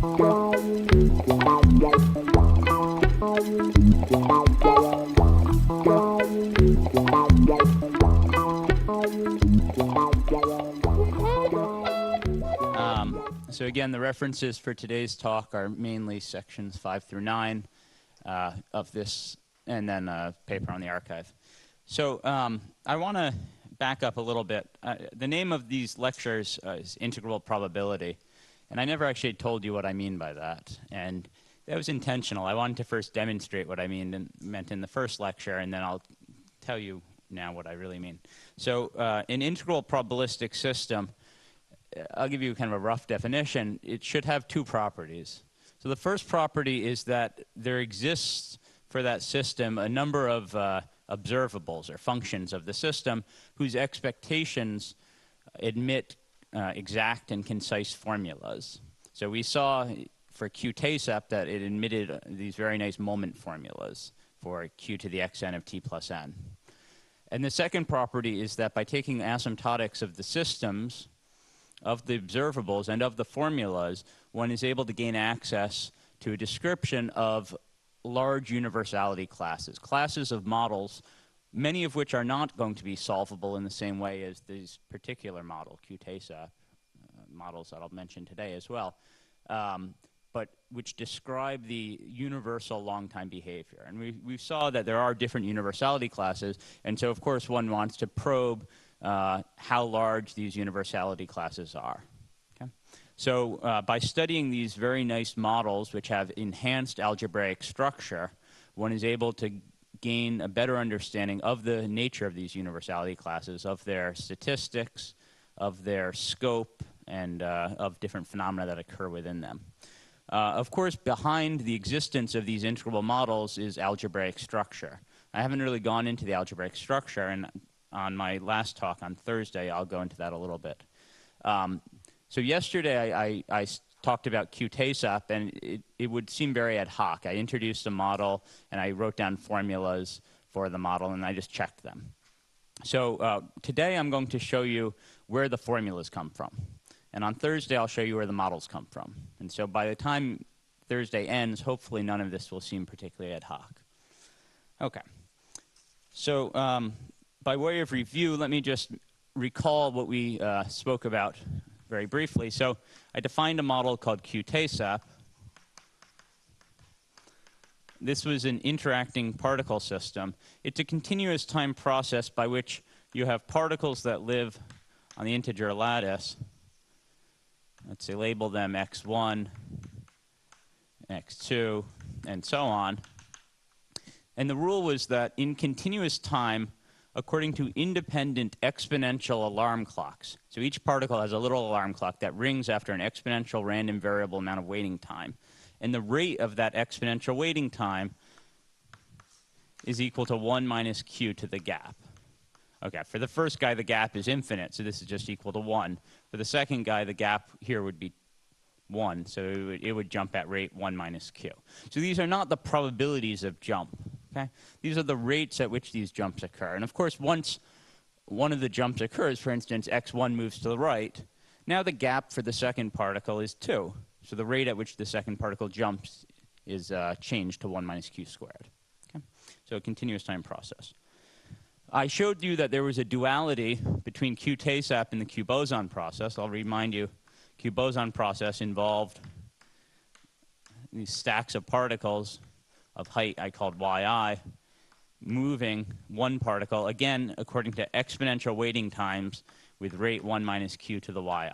So again, the references for today's talk are mainly sections 5 through 9 of this, and then a paper on the archive. So I want to back up a little bit. The name of these lectures is Integrable Probability, and I never actually told you what I mean by that. And that was intentional. I wanted to first demonstrate what I meant in the first lecture, and then I'll tell you now what I really mean. So an integral probabilistic system, I'll give you kind of a rough definition. It should have two properties. So the first property is that there exists for that system a number of observables or functions of the system whose expectations admit exact and concise formulas. So we saw for q-TASEP that it admitted these very nice moment formulas for q to the xn of t plus n. And the second property is that by taking asymptotics of the systems, of the observables, and of the formulas, one is able to gain access to a description of large universality classes, classes of models, many of which are not going to be solvable in the same way as these particular model, q-TASEP, models that I'll mention today as well, but which describe the universal long-time behavior. And we saw that there are different universality classes, and so of course one wants to probe how large these universality classes are. Okay? So by studying these very nice models which have enhanced algebraic structure, one is able to gain a better understanding of the nature of these universality classes, of their statistics, of their scope, and of different phenomena that occur within them. Of course, behind the existence of these integrable models is algebraic structure. I haven't really gone into the algebraic structure, and on my last talk on Thursday, I'll go into that a little bit. So yesterday, I talked about q-TASEP, and it would seem very ad hoc. I introduced a model, and I wrote down formulas for the model, and I just checked them. So today, I'm going to show you where the formulas come from. And on Thursday, I'll show you where the models come from. And so by the time Thursday ends, hopefully none of this will seem particularly ad hoc. Okay. So by way of review, let me just recall what we spoke about very briefly. So I defined a model called q-TASEP. This was an interacting particle system. It's a continuous time process by which you have particles that live on the integer lattice. Let's say label them x1, x2, and so on. And the rule was that in continuous time, according to independent exponential alarm clocks, so each particle has a little alarm clock that rings after an exponential random variable amount of waiting time. And the rate of that exponential waiting time is equal to 1 minus q to the gap. Okay, for the first guy, the gap is infinite, so this is just equal to 1. For the second guy, the gap here would be 1, so it would jump at rate 1 minus q. So these are not the probabilities of jump. Okay? These are the rates at which these jumps occur. And of course, once one of the jumps occurs, for instance, x1 moves to the right, now the gap for the second particle is 2. So the rate at which the second particle jumps is changed to 1 minus q squared. Okay? So a continuous time process. I showed you that there was a duality between q-TASEP and the q-boson process. I'll remind you, q-boson process involved these stacks of particles of height I called yi, moving one particle, again, according to exponential waiting times with rate 1 minus q to the yi.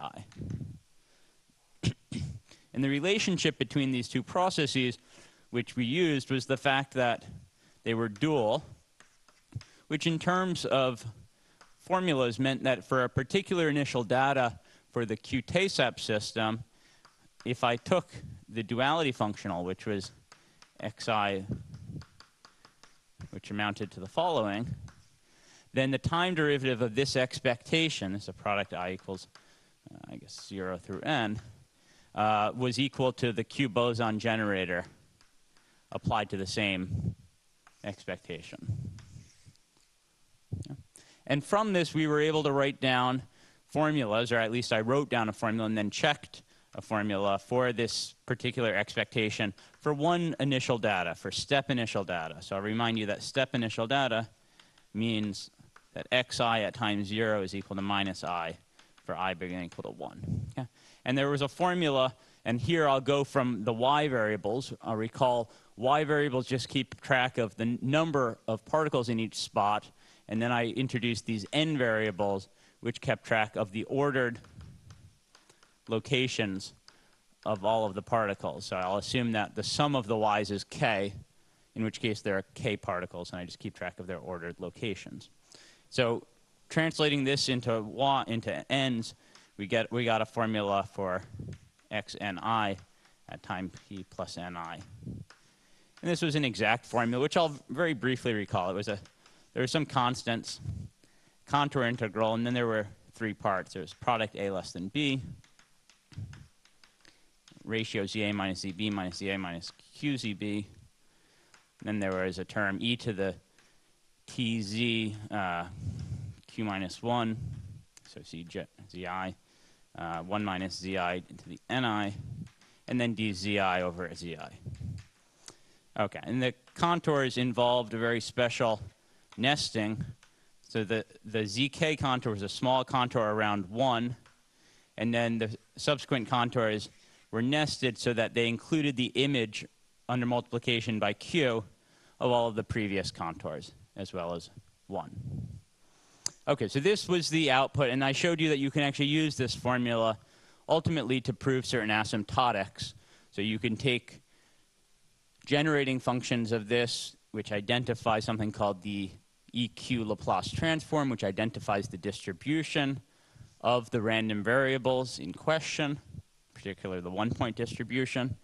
And the relationship between these two processes, which we used, was the fact that they were dual, which in terms of formulas meant that for a particular initial data for the q-TASEP system, if I took the duality functional, which was xi, which amounted to the following, then the time derivative of this expectation, this is a product I equals, I guess, 0 through n, was equal to the q-boson generator applied to the same expectation. Yeah. And from this, we were able to write down formulas, or at least I wrote down a formula and then checked a formula for this particular expectation for one initial data, for step initial data. So I'll remind you that step initial data means that xi at time 0 is equal to minus I for I bigger than or equal to 1. Okay? And there was a formula, and here I'll go from the y variables. I'll recall y variables just keep track of the number of particles in each spot, and then I introduced these n variables, which kept track of the ordered locations of all of the particles. So I'll assume that the sum of the y's is k, in which case there are k particles, and I just keep track of their ordered locations. So translating this into n's, we got a formula for xni at time p plus ni. And this was an exact formula, which I'll very briefly recall. There were some constants, contour integral, and then there were three parts. There was product a less than b, ratio za minus zb minus za minus qzb. Then there was a term e to the tz q minus 1, so zi, 1 minus zi into the ni, and then dzi over zi. Okay, and the contours involved a very special nesting. So the zk contour was a small contour around 1, and then the subsequent contours were nested so that they included the image under multiplication by q of all of the previous contours, as well as 1. Okay, so this was the output, and I showed you that you can actually use this formula ultimately to prove certain asymptotics. So you can take generating functions of this, which identify something called the EQ Laplace transform, which identifies the distribution of the random variables in question, particularly the one-point distribution.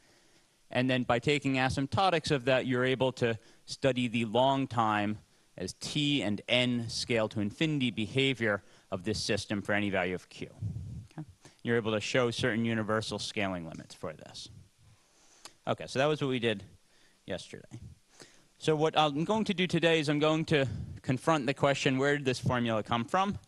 And then by taking asymptotics of that, you're able to study the long time as t and n scale to infinity behavior of this system for any value of q. Okay? You're able to show certain universal scaling limits for this. Okay, so that was what we did yesterday. So what I'm going to do today is I'm going to confront the question, where did this formula come from? And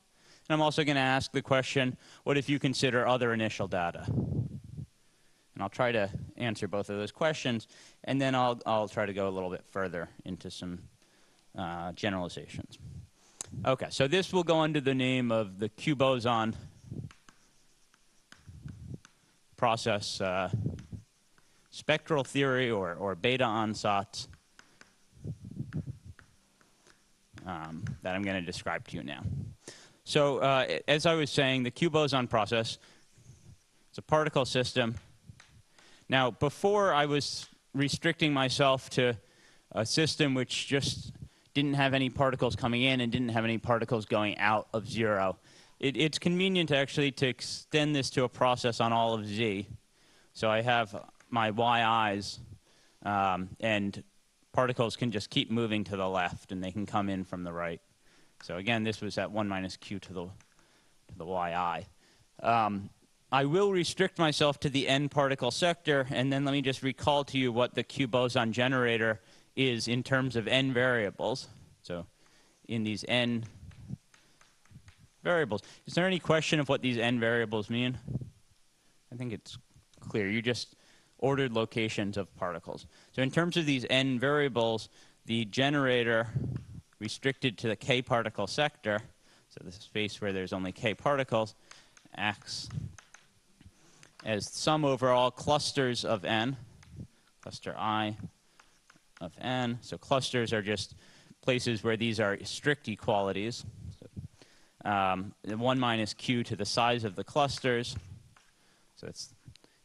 I'm also going to ask the question, what if you consider other initial data? And I'll try to answer both of those questions, and then I'll try to go a little bit further into some generalizations. Okay, so this will go under the name of the Q-boson process spectral theory, or Bethe ansatz, that I'm going to describe to you now. So as I was saying, the Q-boson process, it's a particle system. Now, before I was restricting myself to a system which just didn't have any particles coming in and didn't have any particles going out of 0. It's convenient actually to extend this to a process on all of z. So I have my yi's, and particles can just keep moving to the left, and they can come in from the right. So again, this was at 1 minus q to the yi. I will restrict myself to the n particle sector, and then let me just recall to you what the Q-boson generator is in terms of n variables. So in these n variables, is there any question of what these n variables mean? I think it's clear. You just ordered locations of particles. So in terms of these n variables, the generator restricted to the k particle sector, so this space where there's only k particles, acts as sum over all clusters of n, cluster I of n. So clusters are just places where these are strict equalities. So, 1 minus q to the size of the clusters. So it's,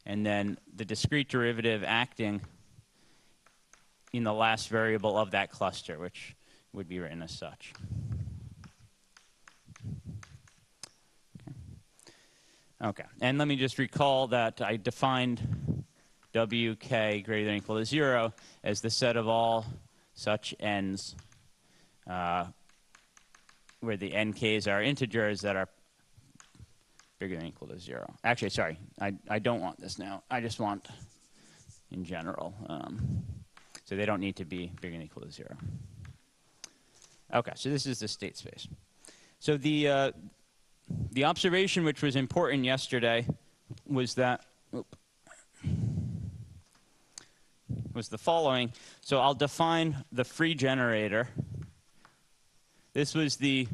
and then the discrete derivative acting in the last variable of that cluster, which would be written as such. Okay, and let me just recall that I defined wk greater than or equal to 0 as the set of all such n's where the nk's are integers that are bigger than or equal to 0. Actually, sorry, I don't want this now. I just want in general. So they don't need to be bigger than or equal to 0. Okay, so this is the state space. So the observation which was important yesterday was that was the following. So I'll define the free generator. This was the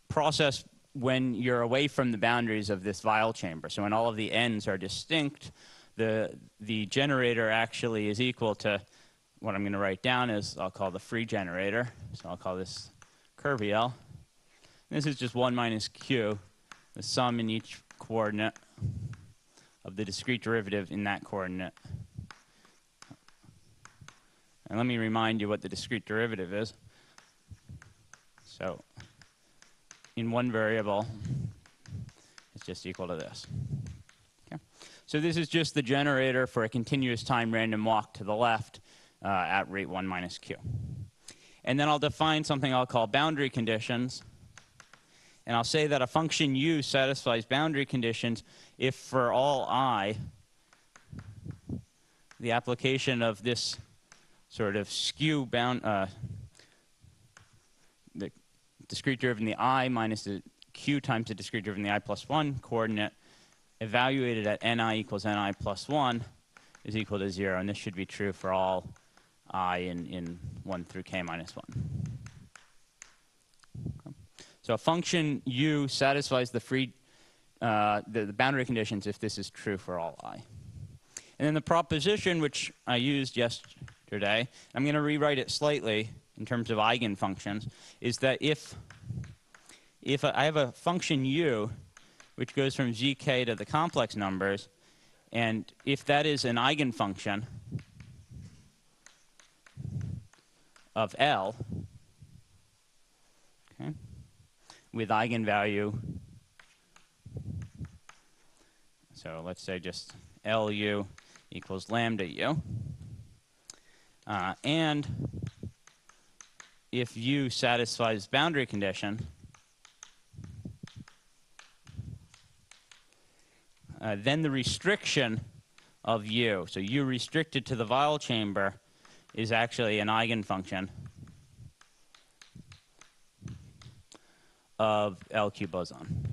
process when you're away from the boundaries of this vial chamber. So when all of the ends are distinct, the generator actually is equal to what I'm going to write down is I'll call the free generator. So I'll call this curve L. This is just 1 minus q, the sum in each coordinate of the discrete derivative in that coordinate. And let me remind you what the discrete derivative is. So in one variable, it's just equal to this. Okay. So this is just the generator for a continuous time random walk to the left at rate 1 minus q. And then I'll define something I'll call boundary conditions. And I'll say that a function u satisfies boundary conditions if for all I, the application of this sort of skew bound, the discrete derivative in the I minus the q times the discrete derivative in the I plus 1 coordinate evaluated at ni equals ni plus 1 is equal to 0. And this should be true for all I in 1 through k minus 1. Okay. So a function u satisfies the free the boundary conditions if this is true for all I. And then the proposition which I used yesterday, I'm going to rewrite it slightly in terms of eigenfunctions, is that if I have a function u which goes from zk to the complex numbers, and if that is an eigenfunction of L, okay, with eigenvalue, so let's say just Lu equals lambda u, and if u satisfies boundary condition, then the restriction of u, so u restricted to the vial chamber, is actually an eigenfunction of LQ boson.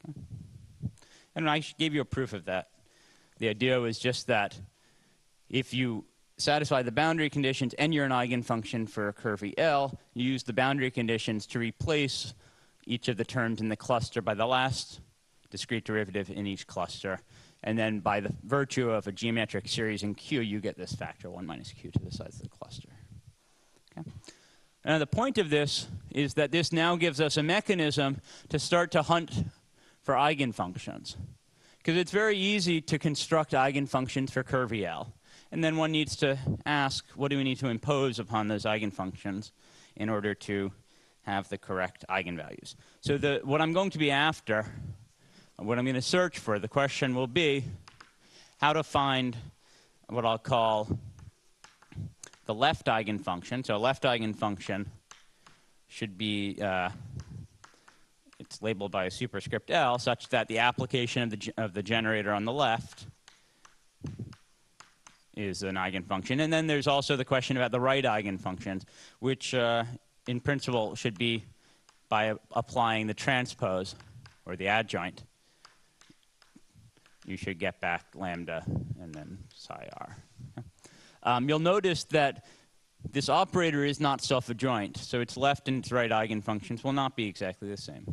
Okay. And I gave you a proof of that. The idea was just that if you satisfy the boundary conditions and you're an eigenfunction for a curve L, you use the boundary conditions to replace each of the terms in the cluster by the last discrete derivative in each cluster. And then by the virtue of a geometric series in Q, you get this factor 1 minus Q to the size of the cluster. Okay. Now the point of this is that this now gives us a mechanism to start to hunt for eigenfunctions. Because it's very easy to construct eigenfunctions for curve L. And then one needs to ask, what do we need to impose upon those eigenfunctions in order to have the correct eigenvalues? So what I'm going to be after, what I'm going to search for, the question will be how to find what I'll call the left eigenfunction. So a left eigenfunction should be, it's labeled by a superscript L, such that the application of the generator on the left is an eigenfunction. And then there's also the question about the right eigenfunctions, which in principle should be by applying the transpose or the adjoint. You should get back lambda and then psi r. You'll notice that this operator is not self-adjoint, so its left and its right eigenfunctions will not be exactly the same.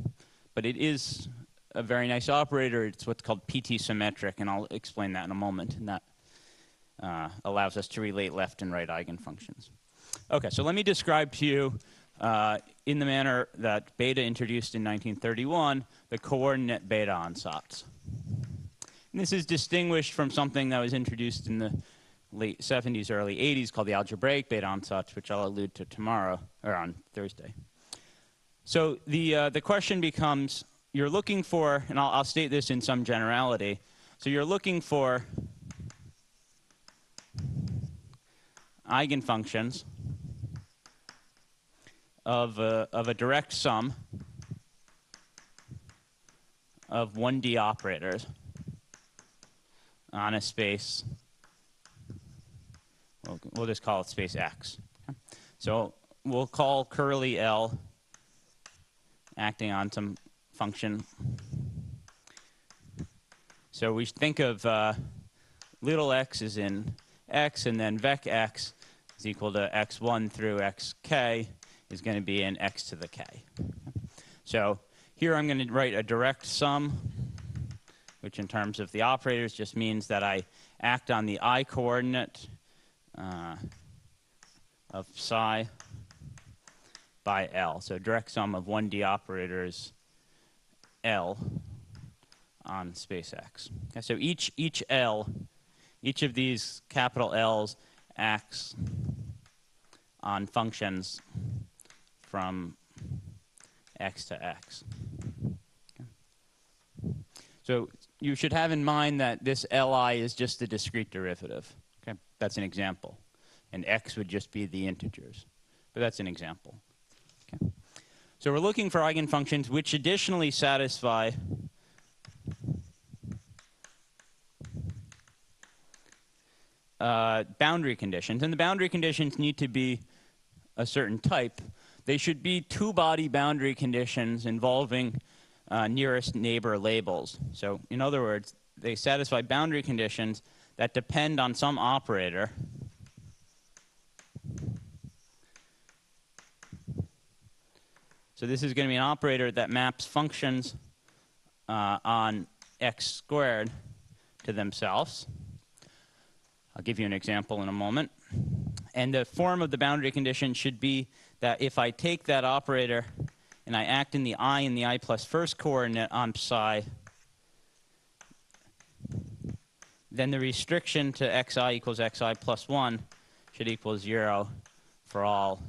But it is a very nice operator. It's what's called PT symmetric, and I'll explain that in a moment. And that allows us to relate left and right eigenfunctions. Okay, so let me describe to you in the manner that Bethe introduced in 1931, the coordinate beta ansatz. And this is distinguished from something that was introduced in the late 70s, early 80s called the algebraic beta ansatz, which I'll allude to tomorrow, or on Thursday. So the question becomes, you're looking for, and I'll state this in some generality, so you're looking for eigenfunctions of a direct sum of 1D operators on a space, we'll just call it space X. Okay. So we'll call curly L acting on some function. So we think of little x is in x, and then vec x is equal to x1 through xk is going to be in x to the k. So here I'm going to write a direct sum, which in terms of the operators just means that I act on the I coordinate of psi by L. So direct sum of 1D operators L on space X. Okay, so each L, each of these capital L's acts on functions from X to X. Okay. So you should have in mind that this Li is just a discrete derivative. Okay, that's an example. And X would just be the integers. But that's an example. Okay. So we're looking for eigenfunctions which additionally satisfy boundary conditions. And the boundary conditions need to be a certain type. They should be two-body boundary conditions involving nearest neighbor labels. So in other words, they satisfy boundary conditions that depend on some operator So this is going to be an operator that maps functions on x squared to themselves. I'll give you an example in a moment. And the form of the boundary condition should be that if I take that operator and I act in the I and the I plus first coordinate on psi, then the restriction to xi equals xi plus 1 should equal 0 for all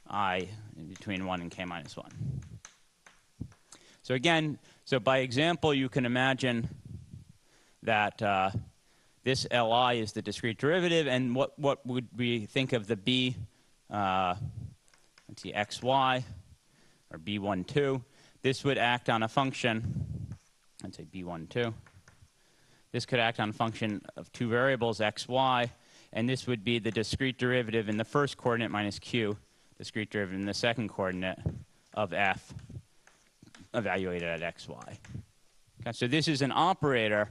I between 1 and k minus 1. So again, so by example, you can imagine that this Li is the discrete derivative, and what would we think of the B, let's see, xy, or B12. This would act on a function, let's say B12. This could act on a function of two variables, xy, and this would be the discrete derivative in the first coordinate minus q, discrete derivative in the second coordinate of f, evaluated at xy. Okay, so this is an operator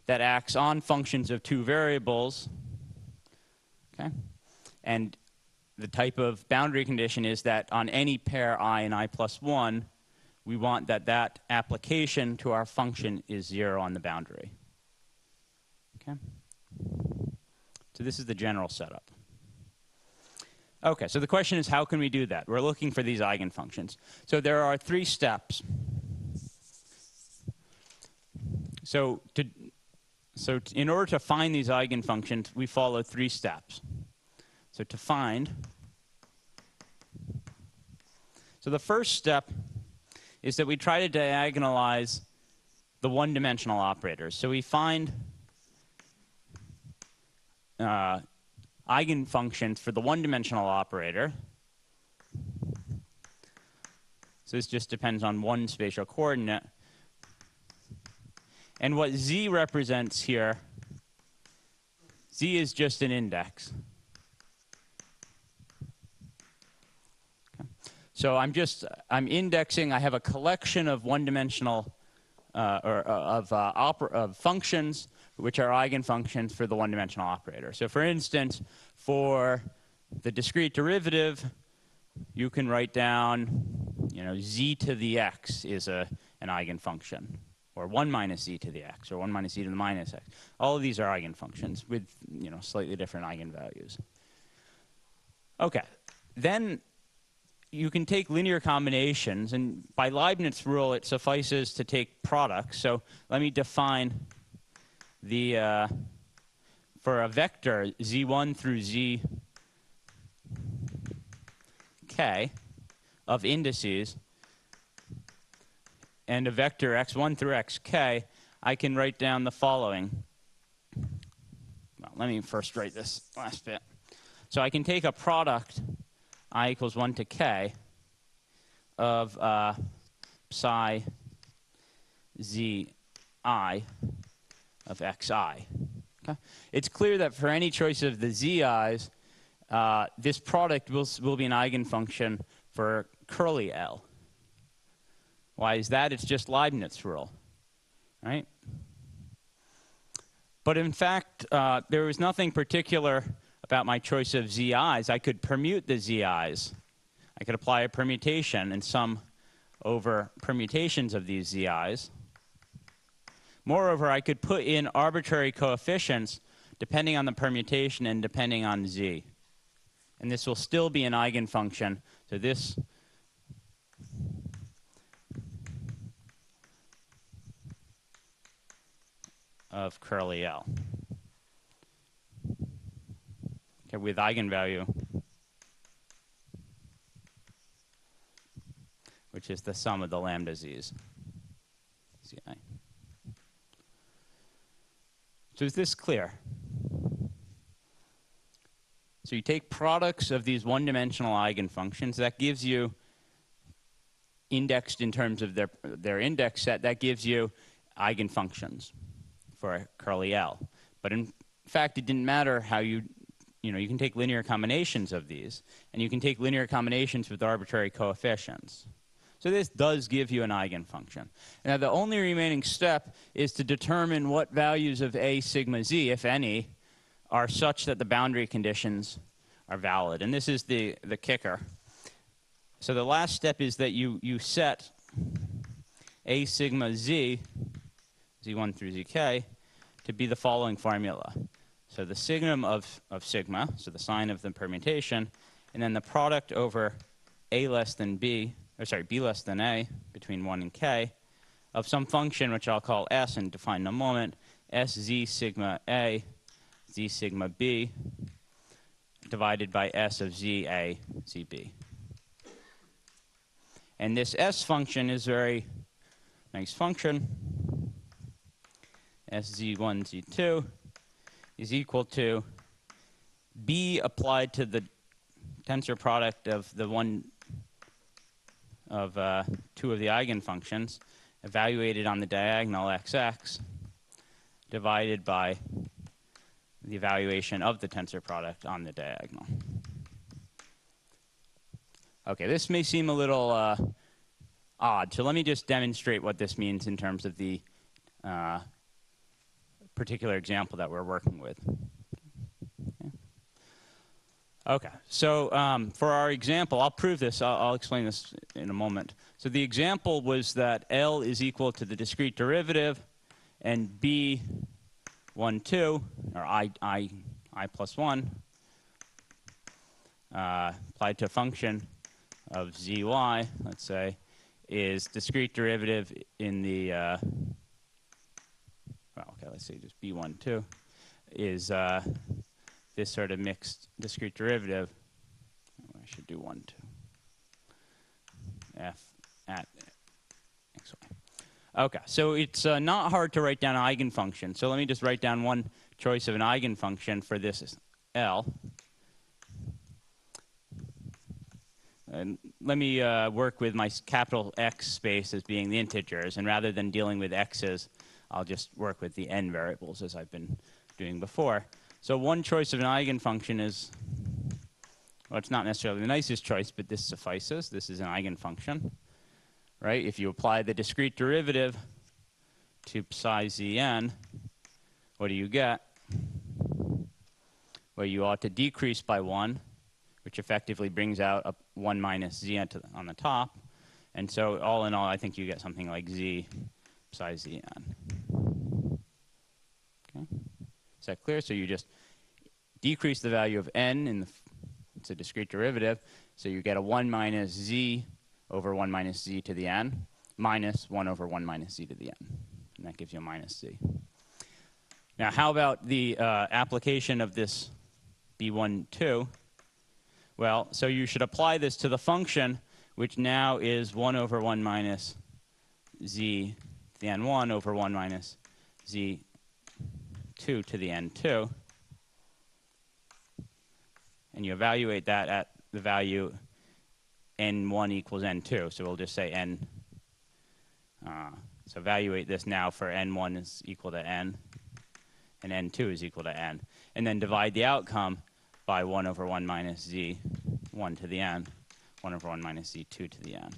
that acts on functions of two variables. Okay, and the type of boundary condition is that on any pair I and I plus 1, we want that that application to our function is 0 on the boundary. Okay, so this is the general setup. Okay, so the question is, how can we do that? We're looking for these eigenfunctions. So there are 3 steps. So in order to find these eigenfunctions, we follow 3 steps. So to find, so the first step is that we try to diagonalize the one-dimensional operators. So we find eigenfunctions for the one-dimensional operator. So this just depends on one spatial coordinate. And what z represents here, z is just an index. Okay. So I'm indexing, I have a collection of one-dimensional of functions which are eigenfunctions for the one-dimensional operator. So for instance, for the discrete derivative, you can write down, z to the x is an eigenfunction, or 1 minus z to the x, or 1 minus z to the minus x. All of these are eigenfunctions with, slightly different eigenvalues. Okay, then you can take linear combinations, and by Leibniz rule, it suffices to take products. So let me define the for a vector z1 through zk of indices, and a vector x1 through xk, I can write down the following. Well, let me first write this last bit. So I can take a product I equals 1 to k of psi zi of xi. Okay? It's clear that for any choice of the zi's, this product will be an eigenfunction for curly L. Why is that? It's just Leibniz rule, right? But in fact, there was nothing particular about my choice of zi's. I could permute the zi's. I could apply a permutation and sum over permutations of these zi's. Moreover, I could put in arbitrary coefficients depending on the permutation and depending on z. And this will still be an eigenfunction. So this of curly L. Okay, with eigenvalue, which is the sum of the lambda z's. Zi. So is this clear? So you take products of these one-dimensional eigenfunctions. That gives you, indexed in terms of their index set, that gives you eigenfunctions for a curly L. But in fact, it didn't matter how you can take linear combinations of these, and you can take linear combinations with arbitrary coefficients. So this does give you an eigenfunction. Now, the only remaining step is to determine what values of A sigma z, if any, are such that the boundary conditions are valid. And this is the kicker. So the last step is that you set A sigma z, z1 through zk, to be the following formula. So the signum of sigma, so the sign of the permutation, and then the product over A less than B, or sorry, B less than A, between 1 and k, of some function which I'll call S and define in a moment, S z sigma A, z sigma B, divided by S of z A, z B. And this S function is a very nice function. S z1, z2 is equal to B applied to the tensor product of the two of the eigenfunctions, evaluated on the diagonal xx, divided by the evaluation of the tensor product on the diagonal. Okay, this may seem a little odd, so let me just demonstrate what this means in terms of the particular example that we're working with. Okay, so for our example, I'll prove this. I'll explain this in a moment. So the example was that L is equal to the discrete derivative and B 1, 2, or I plus 1, applied to a function of zy, let's say, is discrete derivative in the, well, okay, let's say just B1, 2, is this sort of mixed discrete derivative. I should do 1, 2. F at xy. Okay, so it's not hard to write down an eigenfunction. So let me just write down one choice of an eigenfunction for this L. And let me work with my capital X space as being the integers. And rather than dealing with x's, I'll just work with the n variables as I've been doing before. So one choice of an eigenfunction is, well, it's not necessarily the nicest choice, but this suffices. This is an eigenfunction, right? If you apply the discrete derivative to psi zn, what do you get? Well, you ought to decrease by 1, which effectively brings out a 1 minus z on the top. And so all in all, I think you get something like z psi zn. Okay. Is that clear? So you just decrease the value of n, it's a discrete derivative, so you get a 1 minus z over 1 minus z to the n, minus 1 over 1 minus z to the n. And that gives you a minus z. Now, how about the application of this b1, 2? Well, so you should apply this to the function, which now is 1 over 1 minus z to the n1 over 1 minus z2 to the n2. And you evaluate that at the value n1 equals n2. So we'll just say n. So evaluate this now for n1 is equal to n, and n2 is equal to n. And then divide the outcome by 1 over 1 minus z1 to the n, 1 over 1 minus z2 to the n.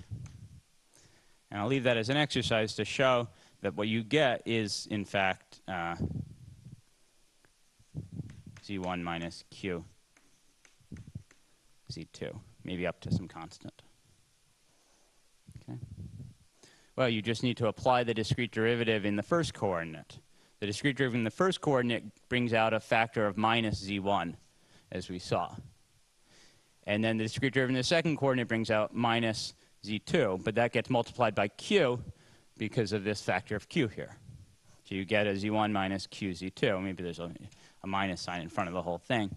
And I'll leave that as an exercise to show that what you get is, in fact, z1 minus q z2, maybe up to some constant. Okay. Well, you just need to apply the discrete derivative in the first coordinate. The discrete derivative in the first coordinate brings out a factor of minus z1, as we saw. And then the discrete derivative in the second coordinate brings out minus z2, but that gets multiplied by q because of this factor of q here. So you get a z1 minus q z2. Maybe there's a minus sign in front of the whole thing.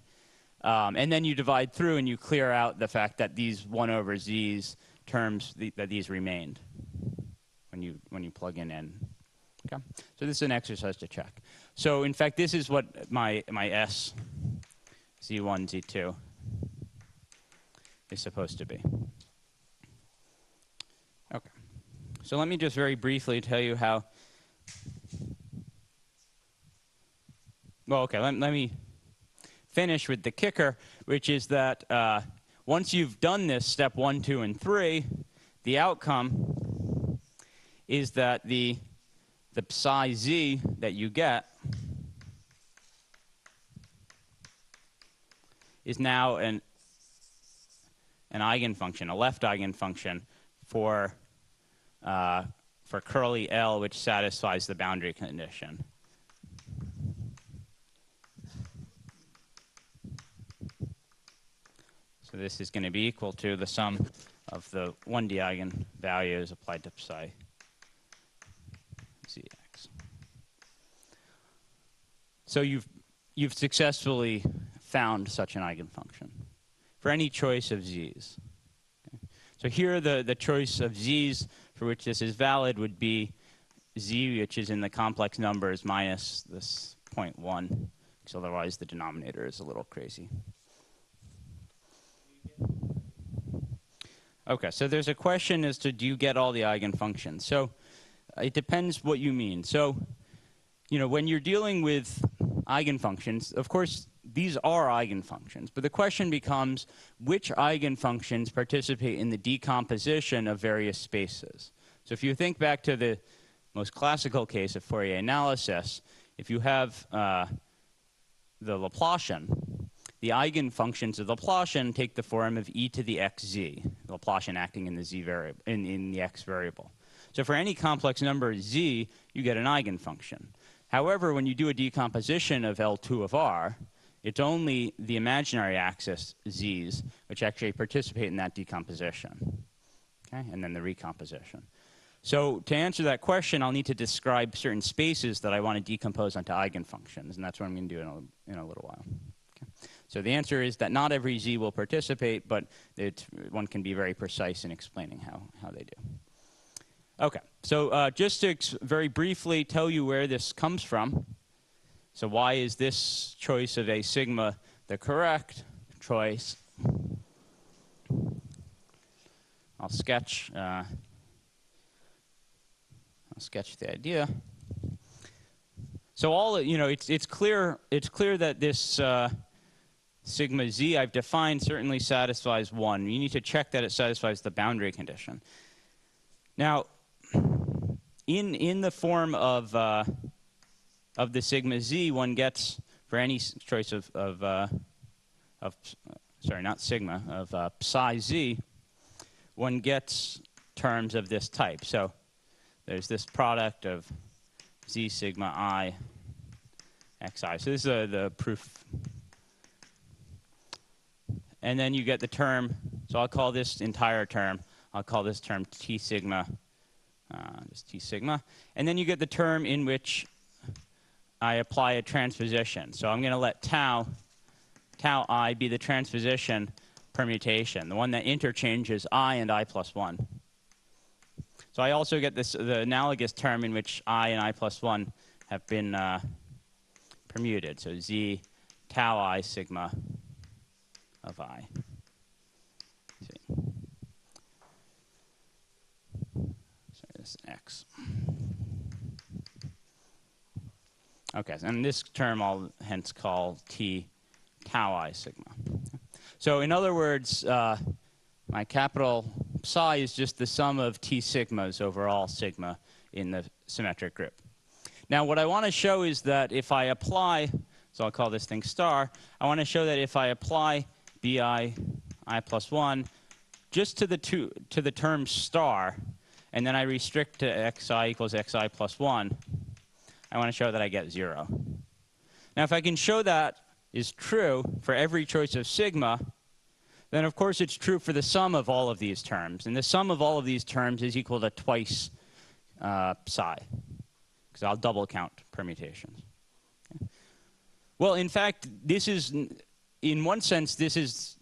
And then you divide through and you clear out the fact that these 1 over z's terms, that these remained when you plug in n. Okay? So this is an exercise to check. So in fact, this is what my s z1, z2 is supposed to be. Okay. So let me just very briefly tell you how. Well, okay, let me finish with the kicker, which is that once you've done this, step 1, 2, and 3, the outcome is that the psi z that you get is now an eigenfunction, a left eigenfunction for curly L, which satisfies the boundary condition. So this is going to be equal to the sum of the 1D eigenvalues applied to psi zx. So you've successfully found such an eigenfunction for any choice of z's. Okay. So here the choice of z's for which this is valid would be z, which is in the complex numbers, minus this 0.1, because otherwise the denominator is a little crazy. Okay, so there's a question as to do you get all the eigenfunctions? So it depends what you mean. So, you know, when you're dealing with eigenfunctions, of course, these are eigenfunctions, but the question becomes which eigenfunctions participate in the decomposition of various spaces. So if you think back to the most classical case of Fourier analysis, if you have the Laplacian, the eigenfunctions of the Laplacian take the form of e to the xz, the Laplacian acting in the z variable, in the x variable. So for any complex number z, you get an eigenfunction. However, when you do a decomposition of L2 of R, it's only the imaginary axis z's which actually participate in that decomposition, okay, and then the recomposition. So to answer that question, I'll need to describe certain spaces that I want to decompose onto eigenfunctions, and that's what I'm going to do in a little while. Okay. So the answer is that not every z will participate, but one can be very precise in explaining how they do. Okay, so just to very briefly tell you where this comes from. So why is this choice of a sigma the correct choice? I'll sketch the idea. So it's clear that this sigma z I've defined certainly satisfies 1. You need to check that it satisfies the boundary condition. Now, in the form of the sigma z, one gets for any choice of psi z, one gets terms of this type. So there's this product of z sigma I xi. So this is the proof. And then you get the term, so I'll call this entire term, I'll call this term T sigma, just T sigma. And then you get the term in which I apply a transposition. So I'm going to let tau I be the transposition permutation, the one that interchanges I and I plus 1. So I also get the analogous term in which I and I plus 1 have been permuted. So z tau I sigma of I. See. Sorry, this is x. Okay, and this term I'll hence call T tau I sigma. So in other words, my capital psi is just the sum of T sigmas over all sigma in the symmetric group. Now what I want to show is that if I apply So I'll call this thing star. I want to show that if I apply bi I plus 1 just to the term star, and then I restrict to xi equals xi plus 1, I want to show that I get 0. Now, if I can show that is true for every choice of sigma, then of course it's true for the sum of all of these terms. And the sum of all of these terms is equal to twice psi, because I'll double count permutations. Okay. Well, in fact, this is, in one sense, this is,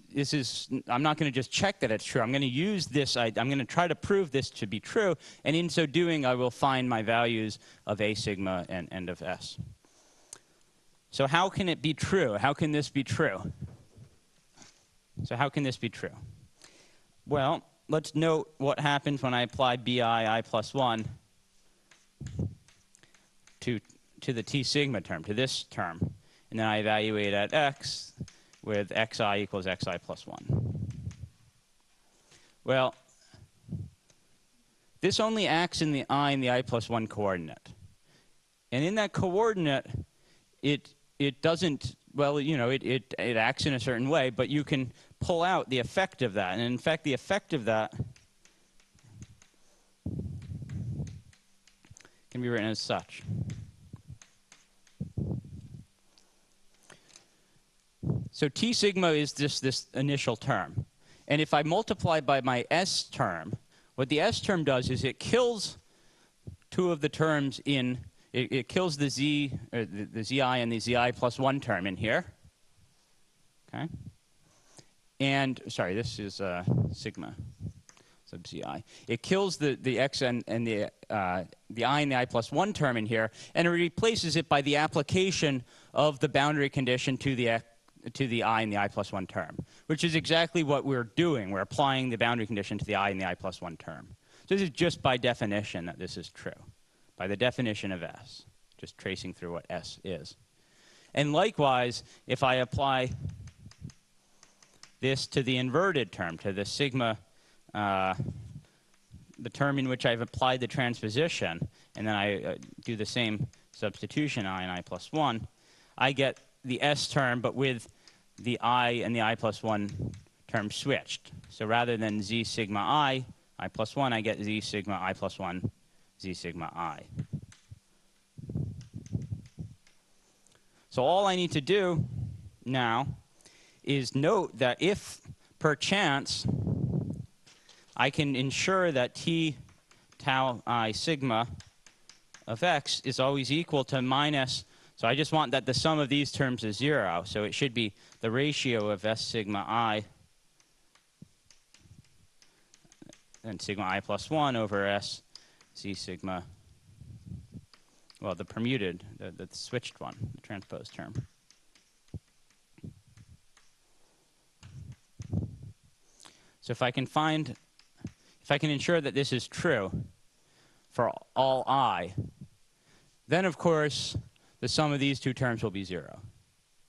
I'm not going to just check that it's true. I'm going to use this, I'm going to try to prove this to be true, and in so doing, I will find my values of a sigma and of s. So how can it be true? How can this be true? So how can this be true? Well, let's note what happens when I apply bi I plus 1 to the t sigma term, to this term. And then I evaluate at x with xi equals xi plus 1. Well, this only acts in the I and the I plus 1 coordinate. And in that coordinate, it doesn't, well, you know, it acts in a certain way, but you can pull out the effect of that. And in fact, the effect of that can be written as such. So T sigma is just this initial term. And if I multiply by my S term, what the S term does is it kills two of the terms in, it kills the Z, or the Zi and the Zi plus 1 term in here. Okay? And, sorry, this is sigma sub Zi. It kills the X and the I and the I plus 1 term in here, and it replaces it by the application of the boundary condition to the I and the I plus 1 term, which is exactly what we're doing. We're applying the boundary condition to the I and the I plus 1 term. So this is just by definition that this is true, by the definition of S, just tracing through what S is. And likewise, if I apply this to the inverted term, to the sigma, the term in which I've applied the transposition, and then I do the same substitution, I and I plus 1, I get the S term, but with the I and the I plus 1 term switched. So rather than Z sigma I plus 1, I get Z sigma I plus 1, Z sigma I. So all I need to do now is note that if, per chance, I can ensure that T tau I sigma of x is always equal to minus, so I just want that the sum of these terms is 0. So it should be the ratio of S sigma I and sigma I plus 1 over S Z sigma, well, the permuted, the switched one, the transposed term. So if I can ensure that this is true for all I, then of course the sum of these two terms will be 0,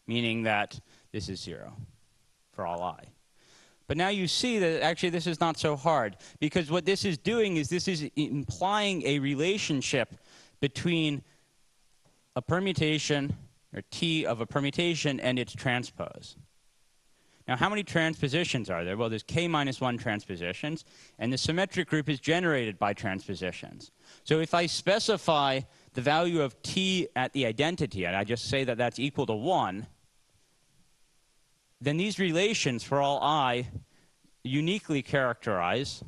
meaning that this is 0 for all I. But now you see that actually this is not so hard, because what this is doing is this is implying a relationship between a permutation, or T of a permutation, and its transpose. Now, how many transpositions are there? Well, there's k minus 1 transpositions, and the symmetric group is generated by transpositions. So if I specify the value of T at the identity, and I just say that that's equal to 1, then these relations for all I uniquely characterize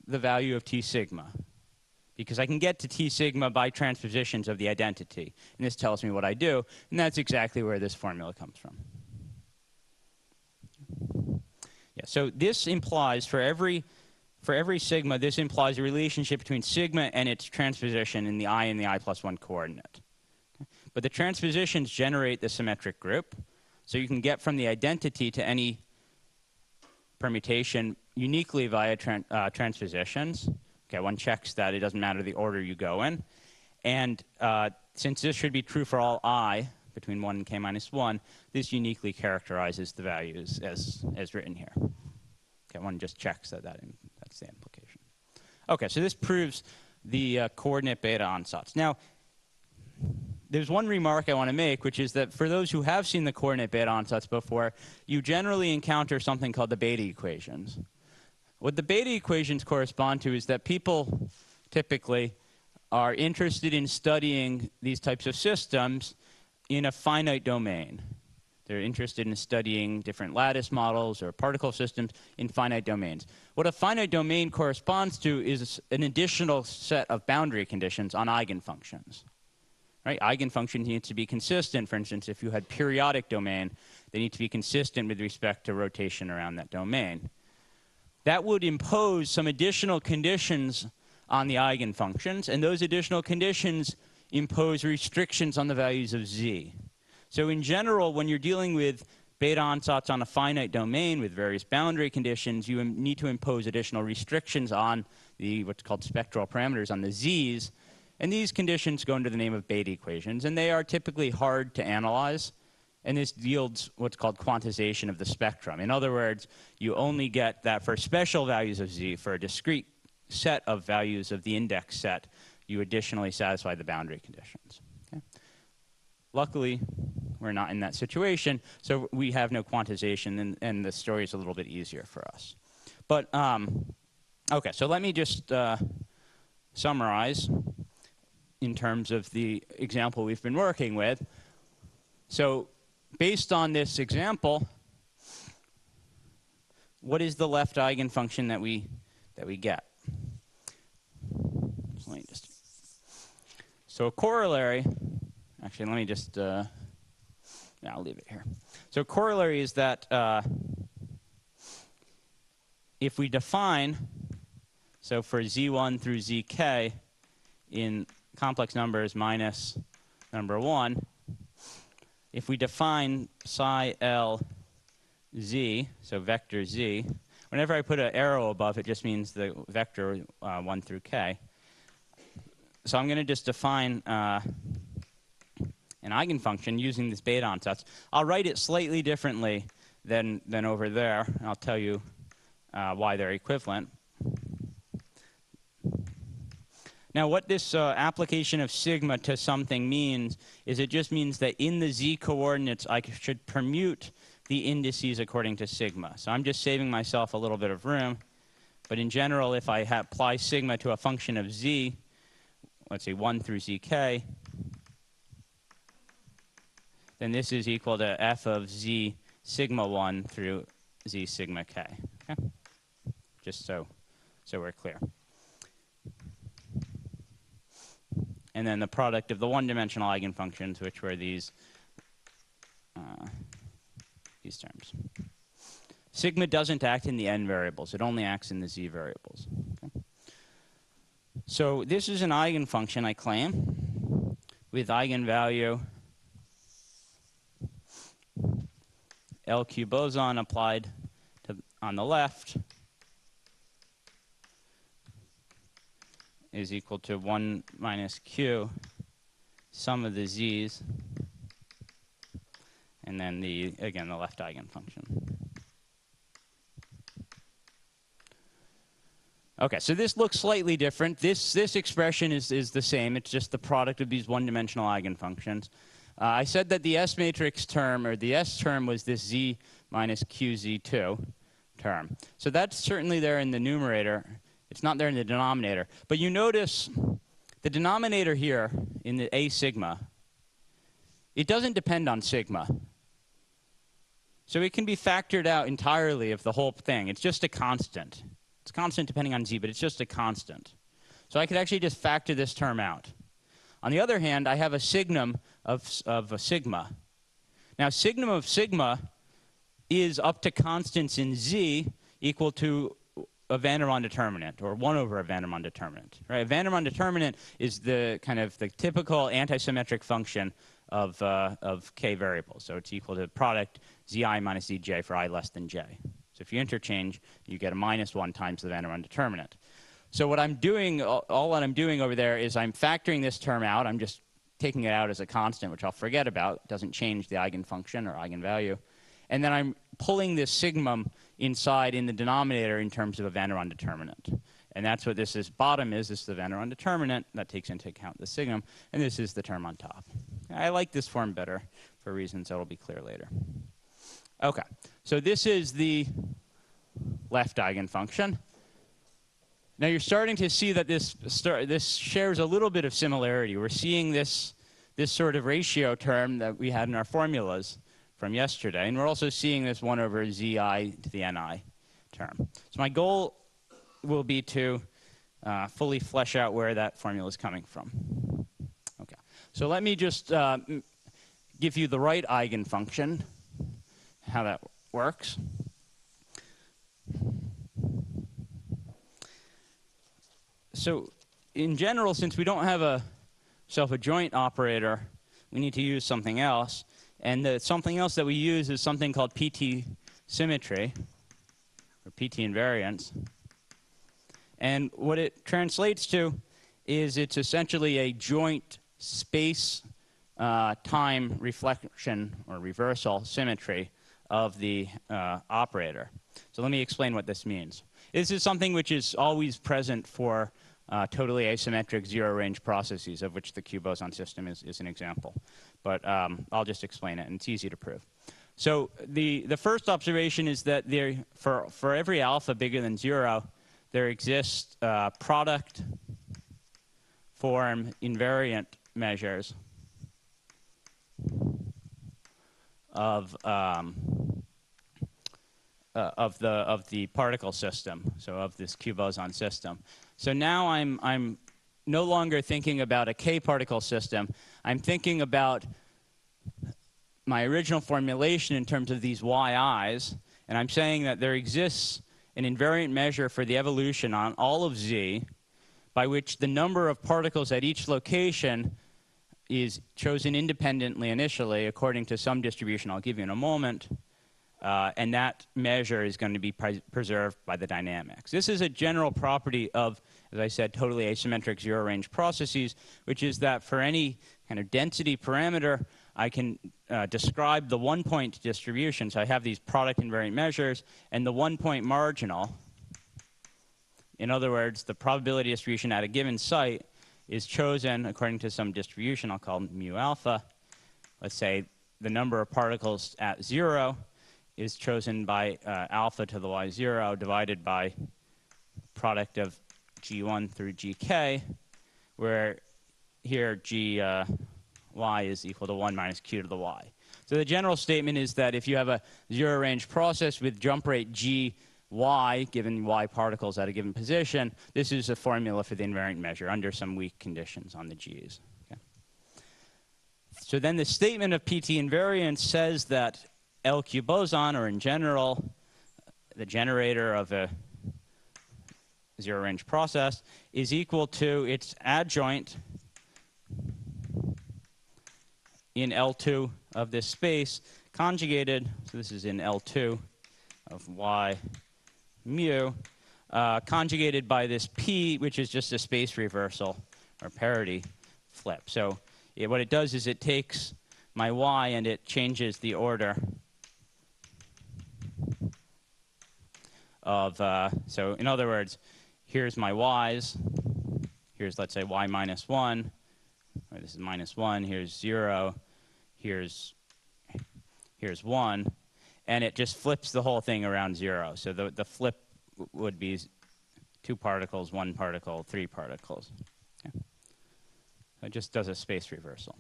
the value of T sigma, because I can get to T sigma by transpositions of the identity. And this tells me what I do, and that's exactly where this formula comes from. Yeah, so this implies for every sigma, this implies a relationship between sigma and its transposition in the I and the I plus 1 coordinate. Okay. But the transpositions generate the symmetric group, so you can get from the identity to any permutation uniquely via transpositions. Okay, one checks that it doesn't matter the order you go in. And since this should be true for all I, between 1 and k minus 1, this uniquely characterizes the values as written here. Okay, one just checks that that's the implication. Okay, so this proves the coordinate beta ansatz. Now, there's one remark I want to make, which is that for those who have seen the coordinate Bethe ansatz before, you generally encounter something called the Bethe equations. What the Bethe equations correspond to is that people typically are interested in studying these types of systems in a finite domain. They're interested in studying different lattice models or particle systems in finite domains. What a finite domain corresponds to is an additional set of boundary conditions on eigenfunctions. Right? Eigenfunctions need to be consistent. For instance, if you had periodic domain, they need to be consistent with respect to rotation around that domain. That would impose some additional conditions on the eigenfunctions, and those additional conditions impose restrictions on the values of z. So in general, when you're dealing with Bethe ansatz on a finite domain with various boundary conditions, you need to impose additional restrictions on the what's called spectral parameters, on the z's. And these conditions go under the name of Bethe equations, and they are typically hard to analyze. And this yields what's called quantization of the spectrum. In other words, you only get that for special values of z. For a discrete set of values of the index set, you additionally satisfy the boundary conditions. Okay? Luckily, we're not in that situation, so we have no quantization, and the story is a little bit easier for us. But, okay, so let me just summarize in terms of the example we've been working with. So based on this example, what is the left eigenfunction that we get? So a corollary, actually let me just, yeah, I'll leave it here. So a corollary is that if we define, so for z1 through zk in complex numbers minus number 1, if we define psi l z, so vector z, whenever I put an arrow above, it just means the vector 1 through k. So I'm going to just define an eigenfunction using this Bethe ansatz. I'll write it slightly differently than over there, and I'll tell you why they're equivalent. Now, what this application of sigma to something means is it just means that in the z coordinates, I should permute the indices according to sigma. So I'm just saving myself a little bit of room. But in general, if I apply sigma to a function of z, let's say 1 through zk, then this is equal to f of z sigma 1 through z sigma k. Okay? Just so we're clear. And then the product of the one-dimensional eigenfunctions, which were these terms. Sigma doesn't act in the n variables. It only acts in the z variables. Okay? So this is an eigenfunction, I claim, with eigenvalue LQ boson applied to on the left is equal to 1 minus q, sum of the z's, and then again, the left eigenfunction. Okay, so this looks slightly different. This expression is the same. It's just the product of these one-dimensional eigenfunctions. I said that the S matrix term, or the S term, was this z minus qz2 term. So that's certainly there in the numerator. It's not there in the denominator. But you notice the denominator here in the a sigma, it doesn't depend on sigma. So it can be factored out entirely of the whole thing. It's just a constant. It's constant depending on z, but it's just a constant. So I could actually just factor this term out. On the other hand, I have a signum of a sigma. Now, signum of sigma is up to constants in z equal to a van der Waals determinant, or 1 over a van der Waals determinant. Right? A van der Waals determinant is the kind of the typical antisymmetric function of k variables. So it's equal to product zi minus zj for I less than j. So if you interchange, you get a -1 times the van der Waals determinant. So what I'm doing, all that I'm doing over there is I'm factoring this term out. I'm just taking it out as a constant, which I'll forget about. It doesn't change the eigenfunction or eigenvalue. And then I'm pulling this signum inside in the denominator in terms of a van der Waals determinant. And that's what this is. Bottom is. This is the van der Waals determinant. That takes into account the signum. And this is the term on top. I like this form better for reasons that will be clear later. Okay, so this is the left eigenfunction. Now you're starting to see that this shares a little bit of similarity. We're seeing this sort of ratio term that we had in our formulas from yesterday, and we're also seeing this 1 over zi to the ni term. So my goal will be to fully flesh out where that formula is coming from. Okay, so let me just give you the right eigenfunction, how that works. So in general, since we don't have a self-adjoint operator, we need to use something else. And the something else that we use is something called PT symmetry, or PT invariance. And what it translates to is it's essentially a joint space time reflection or reversal symmetry of the operator. So let me explain what this means. This is something which is always present for totally asymmetric zero-range processes, of which the Q-boson system is an example. But I'll just explain it, and it's easy to prove. So the first observation is that for every alpha bigger than 0, there exists product form invariant measures of the particle system, so of this Q-boson system. So now I'm no longer thinking about a k-particle system. I'm thinking about my original formulation in terms of these yi's, and I'm saying that there exists an invariant measure for the evolution on all of z, by which the number of particles at each location is chosen independently initially according to some distribution I'll give you in a moment. And that measure is going to be preserved by the dynamics. This is a general property of, as I said, totally asymmetric zero-range processes, which is that for any kind of density parameter, I can describe the one-point distribution. So I have these product invariant measures, and the one-point marginal, in other words, the probability distribution at a given site, is chosen according to some distribution I'll call mu alpha. Let's say the number of particles at 0 is chosen by alpha to the y0 divided by product of g1 through gk, where here g y is equal to 1 minus q to the y. So the general statement is that if you have a zero-range process with jump rate g y, given y particles at a given position, this is a formula for the invariant measure under some weak conditions on the g's. Okay. So then the statement of PT invariance says that LQ boson, or in general, the generator of a zero-range process, is equal to its adjoint in L2 of this space, conjugated, so this is in L2 of y mu, conjugated by this p, which is just a space reversal or parity flip. So what it does is it takes my y and it changes the order of, so in other words, here's my y's, here's, let's say, y minus 1, or this is minus 1, here's 0, here's 1, and it just flips the whole thing around 0. So the flip would be 2 particles, 1 particle, 3 particles. Okay. It just does a space reversal.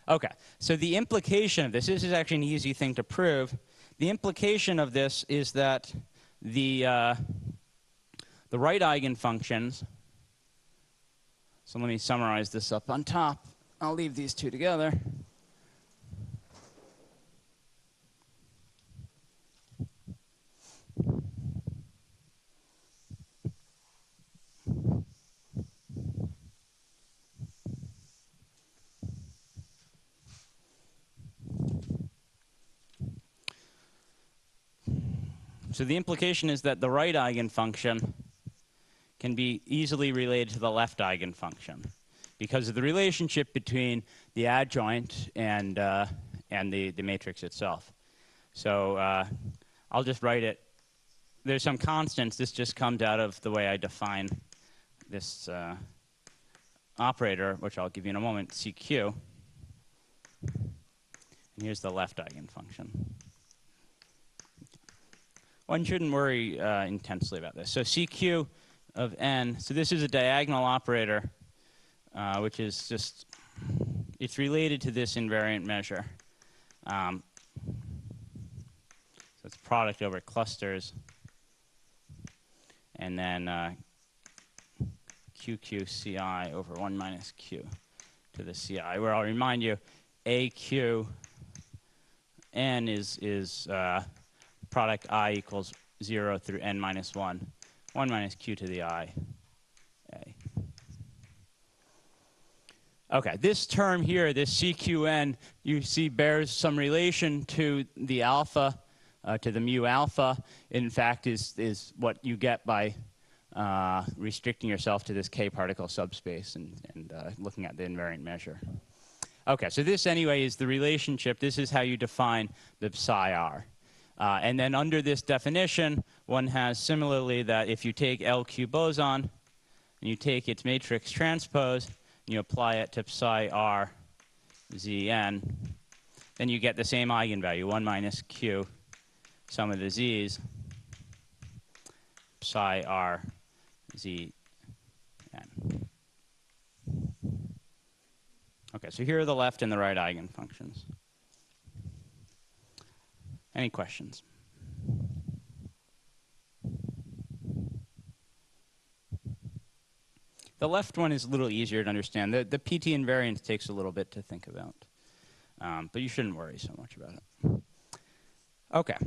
Okay, so the implication of this is actually an easy thing to prove. The implication of this is that the right eigenfunctions, so let me summarize this up on top. I'll leave these two together. So the implication is that the right eigenfunction can be easily related to the left eigenfunction because of the relationship between the adjoint and the matrix itself. So I'll just write it. There's some constants. This just comes out of the way I define this operator, which I'll give you in a moment, CQ. And here's the left eigenfunction. One shouldn't worry intensely about this. So CQ of n, so this is a diagonal operator, which is just, it's related to this invariant measure. So it's product over clusters, and then QQCI over 1 minus Q to the CI, where I'll remind you, AQN is product I equals 0 through n minus 1, 1 minus Q to the I, A. Okay, this term here, this CQN, you see bears some relation to the alpha, to the mu alpha. In fact, is what you get by restricting yourself to this K particle subspace and looking at the invariant measure. Okay, so this anyway is the relationship. This is how you define the psi r. And then under this definition, one has similarly that if you take LQ boson and you take its matrix transpose and you apply it to psi r Zn, then you get the same eigenvalue, 1 minus Q, sum of the z's, psi r Zn. Okay, so here are the left and the right eigenfunctions. Any questions? The left one is a little easier to understand. The PT invariance takes a little bit to think about. But you shouldn't worry so much about it. Okay.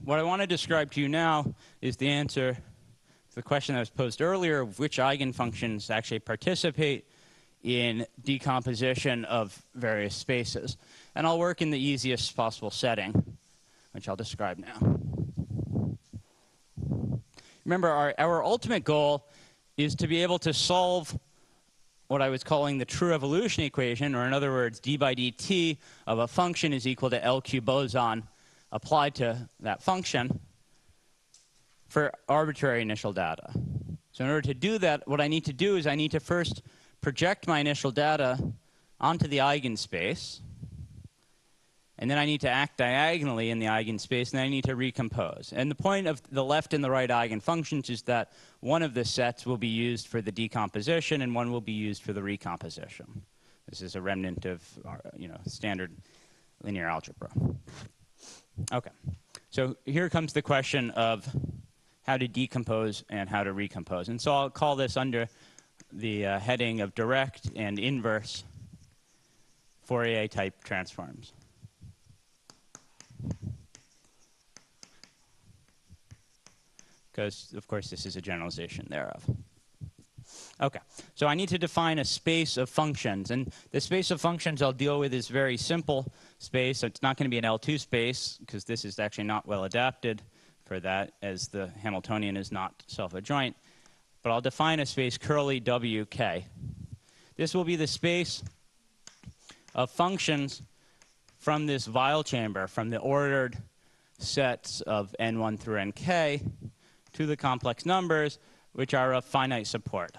What I want to describe to you now is the answer to the question that was posed earlier of which eigenfunctions actually participate in decomposition of various spaces. And I'll work in the easiest possible setting, which I'll describe now. Remember, our ultimate goal is to be able to solve what I was calling the true evolution equation, or in other words, d by dt of a function is equal to LQ boson applied to that function for arbitrary initial data. So in order to do that, what I need to do is I need to first project my initial data onto the eigenspace, and then I need to act diagonally in the eigenspace, and then I need to recompose. And the point of the left and the right eigenfunctions is that one of the sets will be used for the decomposition, and one will be used for the recomposition. This is a remnant of standard linear algebra. Okay, so here comes the question of how to decompose and how to recompose. And so I'll call this under the heading of direct and inverse Fourier-type transforms. Because, of course, this is a generalization thereof. Okay, so I need to define a space of functions. And the space of functions I'll deal with is very simple space. So it's not going to be an L2 space, because this is actually not well adapted for that, as the Hamiltonian is not self-adjoint. But I'll define a space curly WK. This will be the space of functions from this Weyl chamber, from the ordered sets of n1 through nk to the complex numbers, which are of finite support.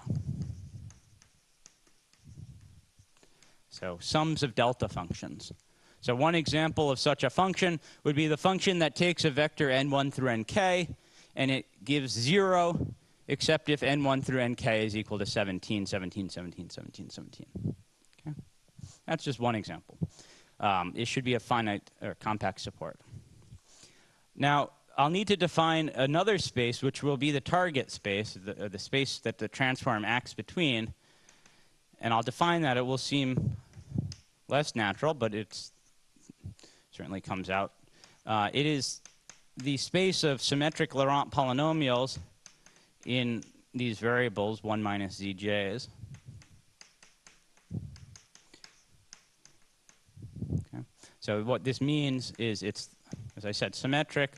So sums of delta functions. So one example of such a function would be the function that takes a vector n1 through nk, and it gives 0 except if n1 through nk is equal to 17, 17, 17, 17, 17. Okay? That's just one example. It should be a finite or compact support. Now, I'll need to define another space, which will be the target space, the space that the transform acts between. And I'll define that. It will seem less natural, but it certainly comes out. It is the space of symmetric Laurent polynomials in these variables, 1 minus zj's. Okay. So what this means is it's, as I said, symmetric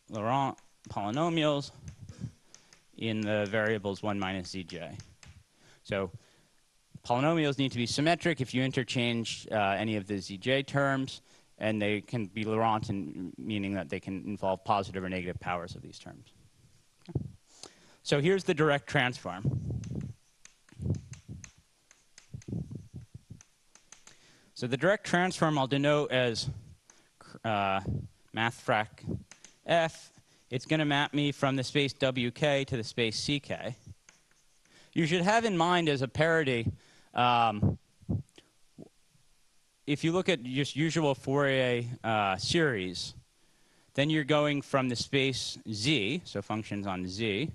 Laurent polynomials in the variables 1 minus zj. So polynomials need to be symmetric if you interchange any of the zj terms, and they can be Laurent, meaning that they can involve positive or negative powers of these terms. Okay. So here's the direct transform. So the direct transform I'll denote as mathfrak f. It's going to map me from the space wk to the space ck. You should have in mind as a parity, if you look at just usual Fourier series, then you're going from the space z, so functions on z,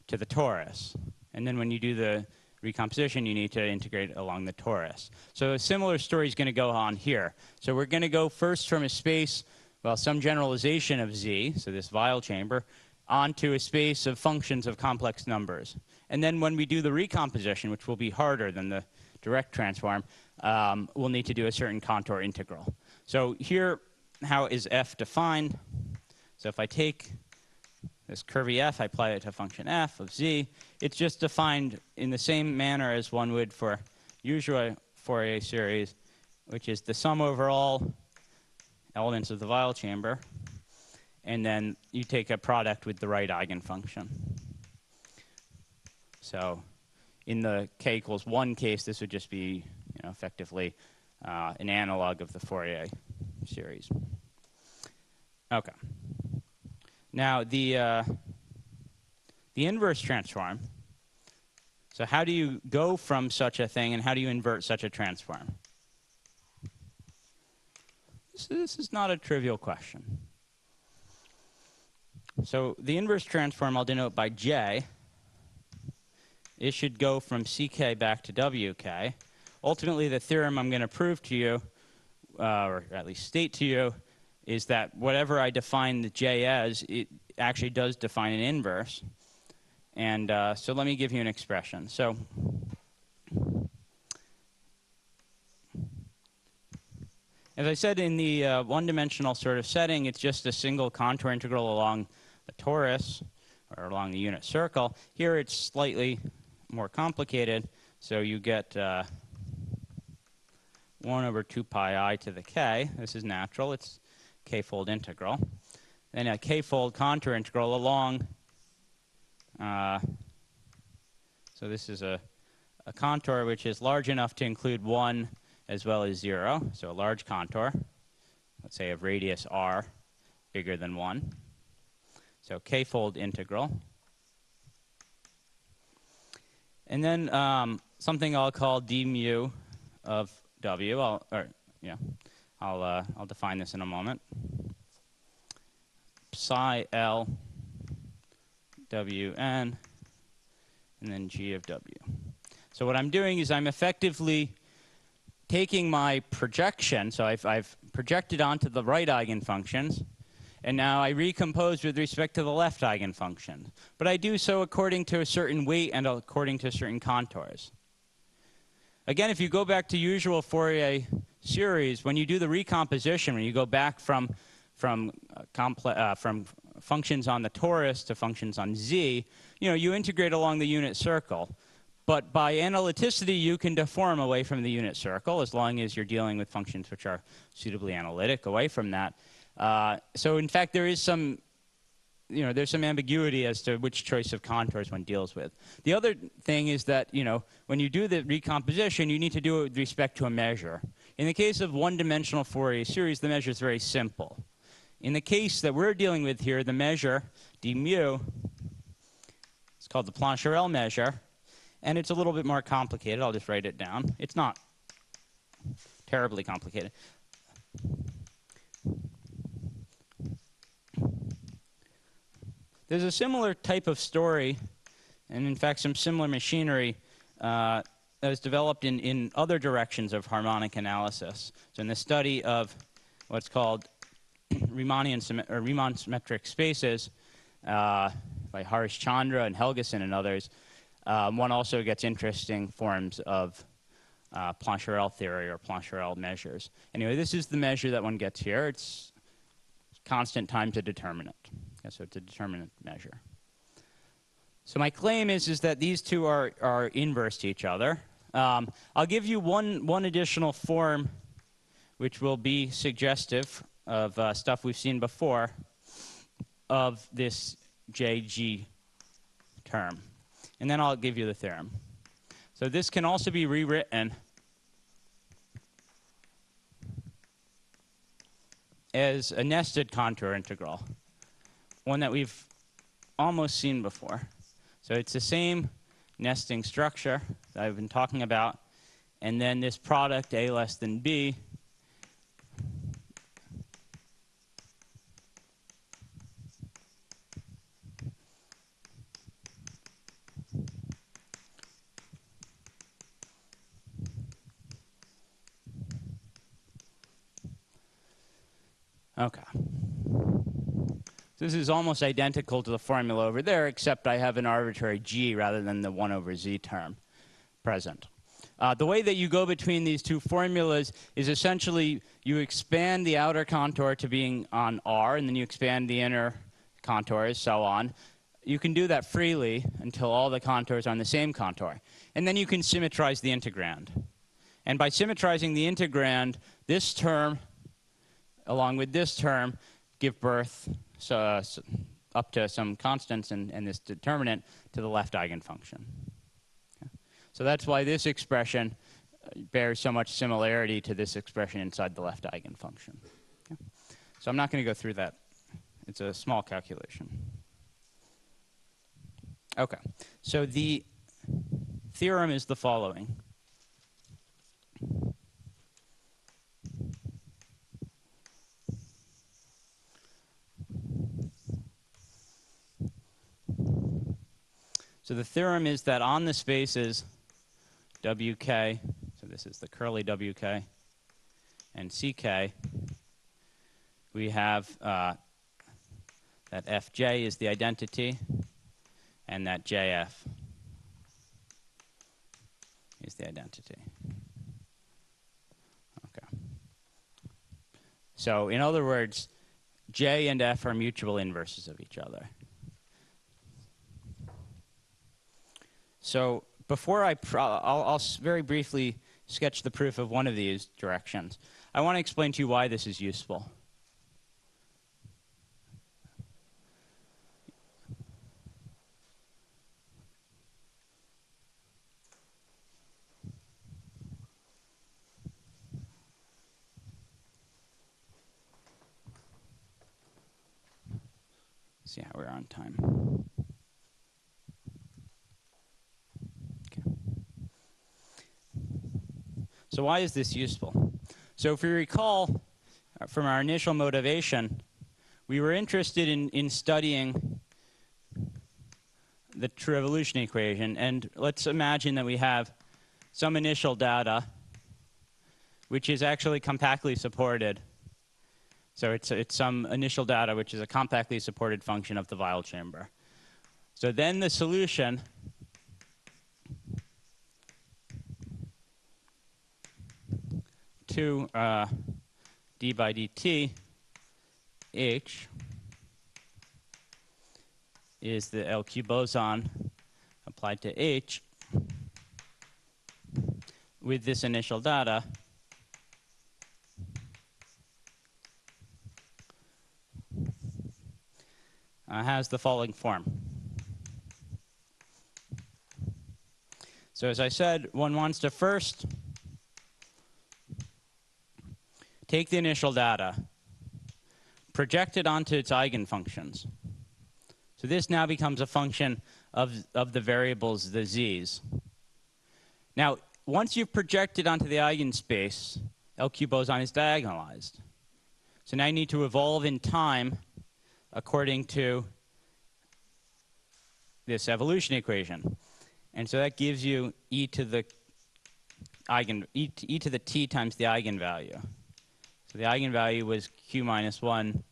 to the torus. And then when you do the recomposition, you need to integrate along the torus. So a similar story is going to go on here. So we're going to go first from a space, well, some generalization of z, so this Weil chamber, onto a space of functions of complex numbers. And then when we do the recomposition, which will be harder than the direct transform, we'll need to do a certain contour integral. So here, how is f defined? So if I take this curvy f, I apply it to function f of z. It's just defined in the same manner as one would for usual Fourier series, which is the sum over all elements of the Weil chamber, and then you take a product with the right eigenfunction. So in the k equals 1 case, this would just be, effectively an analog of the Fourier series. Okay. Now the inverse transform. So how do you go from such a thing, and how do you invert such a transform? This is not a trivial question. So the inverse transform I'll denote by j. It should go from ck back to wk. Ultimately, the theorem I'm going to prove to you, or at least state to you, is that whatever I define the j as, it actually does define an inverse. And so let me give you an expression. So as I said, in the one-dimensional sort of setting, it's just a single contour integral along the torus, or along the unit circle. Here it's slightly more complicated. So you get 1 over 2 pi I to the k. This is natural. It's k-fold integral. Then a k-fold contour integral along. So this is a contour which is large enough to include 1 as well as 0. So a large contour, let's say of radius r, bigger than 1. So k-fold integral. And then something I'll call d mu of w. I'll define this in a moment. Psi L W N, and then G of W. So what I'm doing is I'm effectively taking my projection, so I've projected onto the right eigenfunctions, and now I recompose with respect to the left eigenfunction. But I do so according to a certain weight and according to certain contours. Again, if you go back to usual Fourier series, when you do the recomposition, when you go back from functions on the torus to functions on z, you integrate along the unit circle. But by analyticity, you can deform away from the unit circle as long as you're dealing with functions which are suitably analytic away from that. So in fact, there is some, there's some ambiguity as to which choice of contours one deals with. The other thing is that, when you do the recomposition, you need to do it with respect to a measure. In the case of one-dimensional Fourier series, the measure is very simple. In the case that we're dealing with here, the measure, d mu, it's called the Plancherel measure, and it's a little bit more complicated. I'll just write it down. It's not terribly complicated. There's a similar type of story, and in fact some similar machinery that was developed in other directions of harmonic analysis. So in the study of what's called Riemann symmetric spaces by Harish Chandra and Helgeson and others, one also gets interesting forms of Plancherel theory or Plancherel measures. Anyway, this is the measure that one gets here. It's constant times a determinant. Okay, so it's a determinant measure. So my claim is that these two are inverse to each other. I'll give you one additional form which will be suggestive of stuff we've seen before of this JG term. And then I'll give you the theorem. So this can also be rewritten as a nested contour integral, one that we've almost seen before. So it's the same nesting structure that I've been talking about, and then this product a less than b Okay. This is almost identical to the formula over there, except I have an arbitrary g rather than the 1 over z term present. The way that you go between these two formulas is essentially you expand the outer contour to being on R, and then you expand the inner contours, so on. You can do that freely until all the contours are on the same contour. And then you can symmetrize the integrand. And by symmetrizing the integrand, this term, along with this term, give birth up to some constants and this determinant to the left eigenfunction. Okay. So that's why this expression bears so much similarity to this expression inside the left eigenfunction. Okay. So I'm not going to go through that. It's a small calculation. Okay. So the theorem is the following. So the theorem is that on the spaces wk, so this is the curly wk, and ck, we have that fj is the identity, and that jf is the identity. Okay. So in other words, j and f are mutual inverses of each other. So before I'll very briefly sketch the proof of one of these directions. I want to explain to you why this is useful. See how we're on time. So why is this useful? So if we recall from our initial motivation, we were interested in studying the true evolution equation. And let's imagine that we have some initial data which is actually compactly supported. So it's some initial data which is a compactly supported function of the Weil chamber. So then the solution to d by dt h is the LQ boson applied to h with this initial data has the following form. So as I said, one wants to first take the initial data, project it onto its eigenfunctions. So this now becomes a function of the variables, the z's. Now, once you've projected onto the eigenspace, LQ boson is diagonalized. So now you need to evolve in time according to this evolution equation. And so that gives you e to the t times the eigenvalue. So the eigenvalue was q minus 1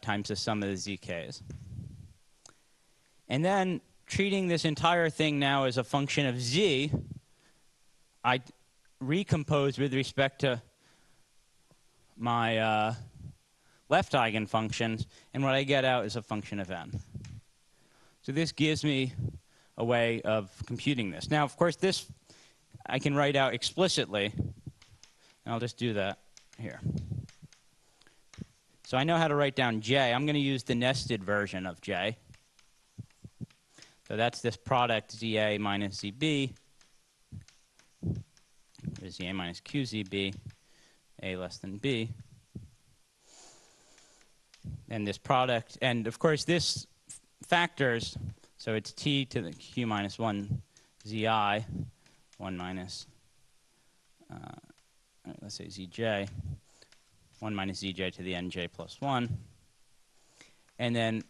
times the sum of the zk's. And then treating this entire thing now as a function of z, I recompose with respect to my left eigenfunctions, and what I get out is a function of n. So this gives me a way of computing this. Now, of course, this I can write out explicitly, and I'll just do that here. So I know how to write down j. I'm going to use the nested version of j. So that's this product za minus zb, or za minus qzb, a less than b. and this product, and of course this factors, so it's t to the q minus 1 zi, 1 minus, let's say zj, 1 minus zj to the nj plus 1, and then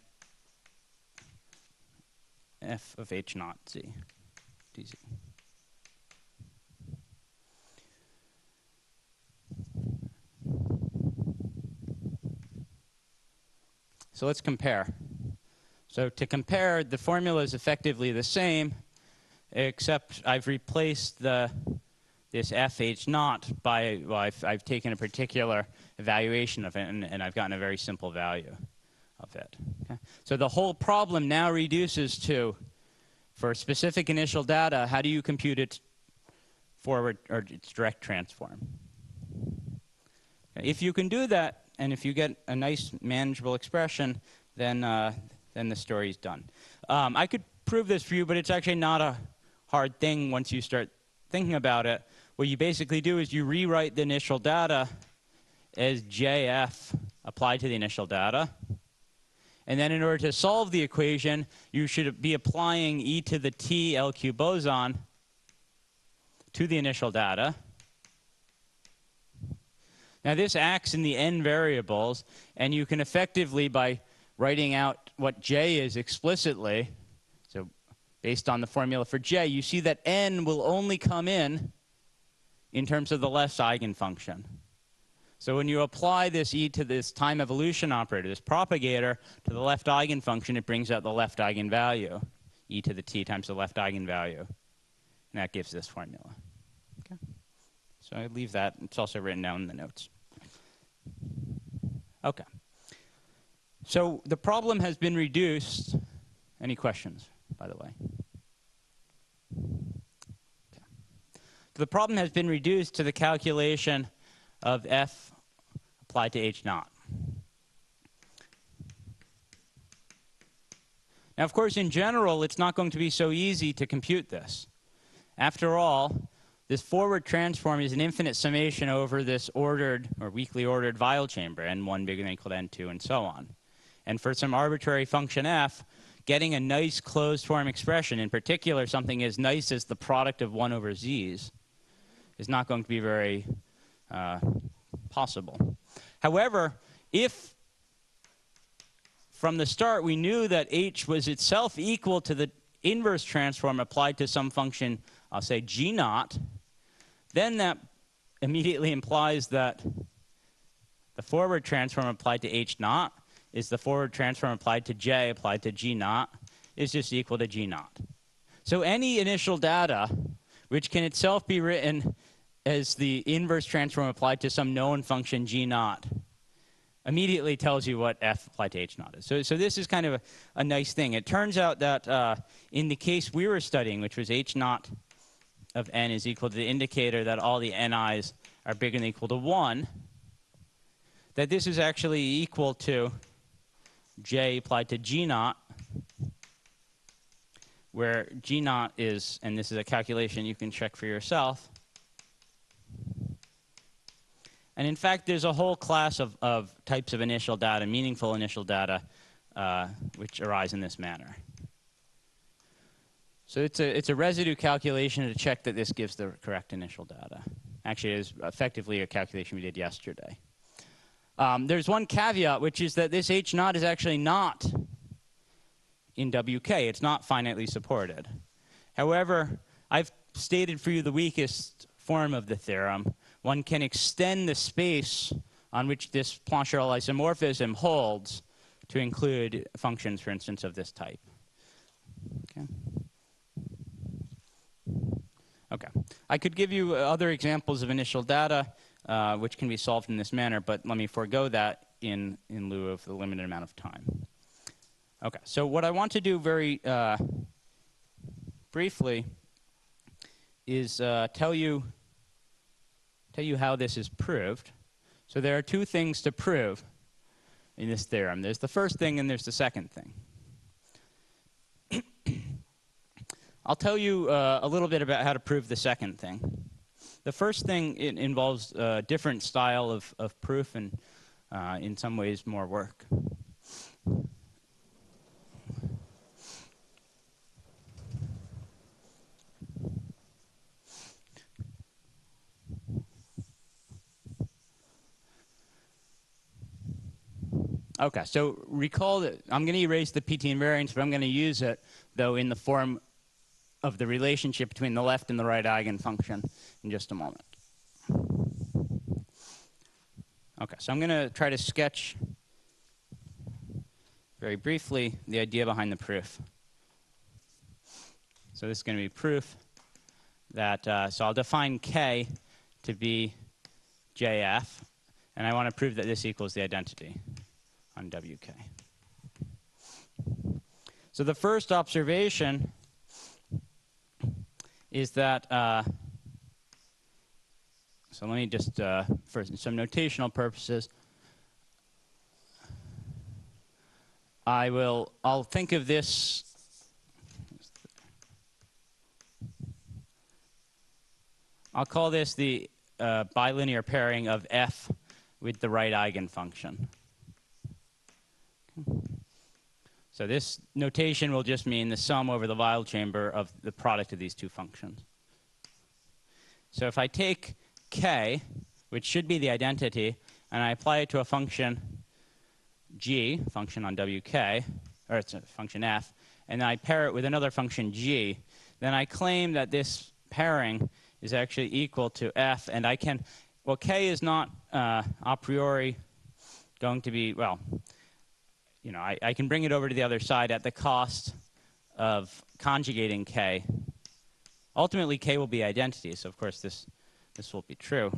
f of h naught z dz. So let's compare. So to compare, the formula is effectively the same, except I've replaced this fh naught by, well, I've taken a particular evaluation of it, and I've gotten a very simple value of it. Okay? So the whole problem now reduces to, for specific initial data, how do you compute its forward or its direct transform? Okay. If you can do that, and if you get a nice manageable expression, then the story's done. I could prove this for you, but it's actually not a hard thing once you start thinking about it. What you basically do is you rewrite the initial data as JF applied to the initial data. And then in order to solve the equation, you should be applying e to the t LQ boson to the initial data. Now this acts in the n variables, and you can effectively, by writing out what j is explicitly, so based on the formula for j, you see that n will only come in terms of the left eigenfunction. So when you apply this e to this time evolution operator, this propagator, to the left eigenfunction, it brings out the left eigenvalue, e to the t times the left eigenvalue. And that gives this formula. Okay. So I leave that. It's also written down in the notes. Okay. So the problem has been reduced. Any questions, by the way? Okay. The problem has been reduced to the calculation of f applied to h naught. Now, of course, in general, it's not going to be so easy to compute this. After all, this forward transform is an infinite summation over this ordered or weakly ordered Weil chamber, n1 bigger than or equal to n2, and so on. And for some arbitrary function f, getting a nice closed form expression, in particular something as nice as the product of 1 over z's, is not going to be very possible. However, if from the start we knew that h was itself equal to the inverse transform applied to some function, I'll say g naught, then that immediately implies that the forward transform applied to h naught is the forward transform applied to j applied to g naught is just equal to g naught. So any initial data, which can itself be written as the inverse transform applied to some known function g naught, immediately tells you what f applied to h naught is. So this is kind of a nice thing. It turns out that in the case we were studying, which was h naught of n is equal to the indicator that all the ni's are bigger than or equal to 1, that this is actually equal to j applied to g naught, where g naught is, and this is a calculation you can check for yourself. And in fact, there's a whole class of types of initial data, meaningful initial data, which arise in this manner. So it's a residue calculation to check that this gives the correct initial data. Actually, it is effectively a calculation we did yesterday. There's one caveat, which is that this h naught is actually not in WK. It's not finitely supported. However, I've stated for you the weakest form of the theorem. One can extend the space on which this Plancherel isomorphism holds to include functions, for instance, of this type. Okay. Okay. I could give you other examples of initial data which can be solved in this manner, but let me forego that in lieu of the limited amount of time. Okay. So what I want to do very briefly is tell you how this is proved. So there are two things to prove in this theorem. There's the first thing and there's the second thing. I'll tell you a little bit about how to prove the second thing. The first thing, it involves a different style of proof and in some ways more work. Okay, so recall that I'm going to erase the PT invariance, but I'm going to use it, though, in the form of the relationship between the left and the right eigenfunction in just a moment. Okay, so I'm going to try to sketch very briefly the idea behind the proof. So this is going to be proof that, so I'll define K to be JF, and I want to prove that this equals the identity on WK. So the first observation is that, so let me just, for some notational purposes, I'll think of this, I'll call this the bilinear pairing of F with the right eigenfunction. So this notation will just mean the sum over the Weil chamber of the product of these two functions. So if I take K, which should be the identity, and I apply it to a function G, function on WK, or it's a function F, and then I pair it with another function G, then I claim that this pairing is actually equal to F, and I can, well, K is not a priori going to be, well, you know, I can bring it over to the other side at the cost of conjugating K. Ultimately, K will be identity, so of course this will be true,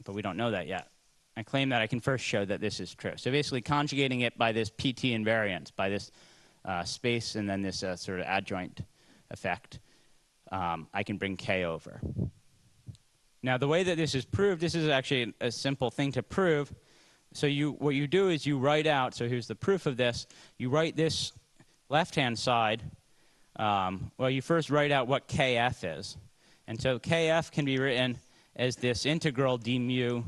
but we don't know that yet. I claim that I can first show that this is true. So basically conjugating it by this PT invariance, by this space and then this sort of adjoint effect, I can bring K over. Now the way that this is proved, this is actually a simple thing to prove. So what you do is you write out, so here's the proof of this, you write this left-hand side, well you first write out what KF is. And so KF can be written as this integral d mu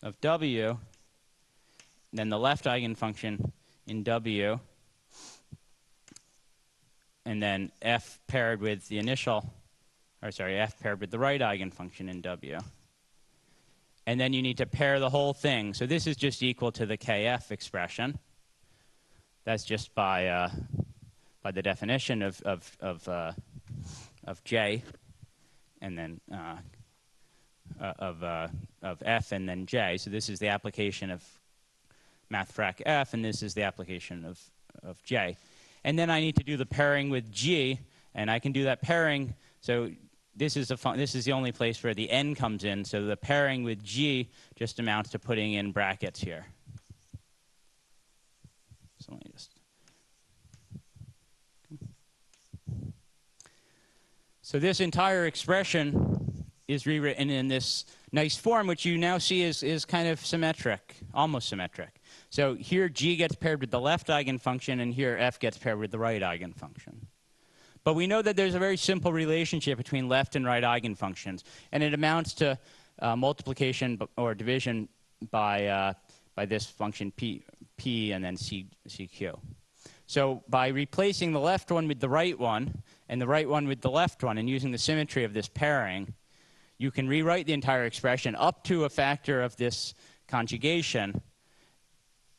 of W, then the left eigenfunction in W, and then F paired with the initial, or sorry, F paired with the right eigenfunction in W. And then you need to pair the whole thing. So this is just equal to the KF expression. That's just by the definition of J, and then of F and then J. So this is the application of mathfrak F, and this is the application of J. And then I need to do the pairing with G, and I can do that pairing. So this is the only place where the n comes in. So the pairing with G just amounts to putting in brackets here. So let me just. So this entire expression is rewritten in this nice form, which you now see is kind of symmetric, almost symmetric. So here G gets paired with the left eigenfunction, and here F gets paired with the right eigenfunction. But we know that there's a very simple relationship between left and right eigenfunctions, and it amounts to multiplication or division by this function P and then CQ. So by replacing the left one with the right one, and the right one with the left one, and using the symmetry of this pairing, you can rewrite the entire expression up to a factor of this conjugation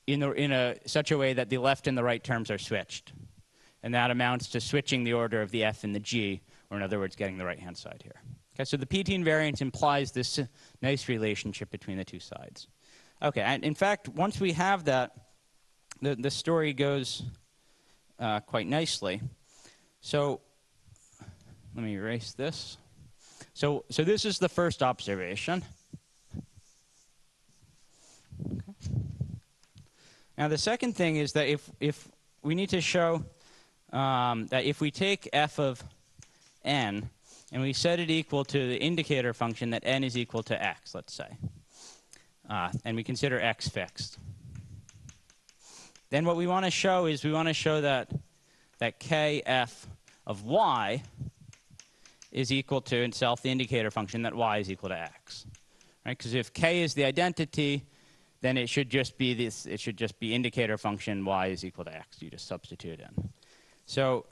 in such a way that the left and the right terms are switched. And that amounts to switching the order of the F and the G, or in other words, getting the right-hand side here. Okay, so the PT invariance implies this nice relationship between the two sides. Okay, and in fact, once we have that, the story goes quite nicely. So let me erase this. So this is the first observation. Okay. Now the second thing is that if we need to show that if we take f of n and we set it equal to the indicator function, that n is equal to x, let's say, and we consider x fixed, then what we want to show is we want to show that kf of y is equal to itself the indicator function, that y is equal to x, right? Because if k is the identity, then it should just be this. It should just be indicator function y is equal to x. You just substitute in. So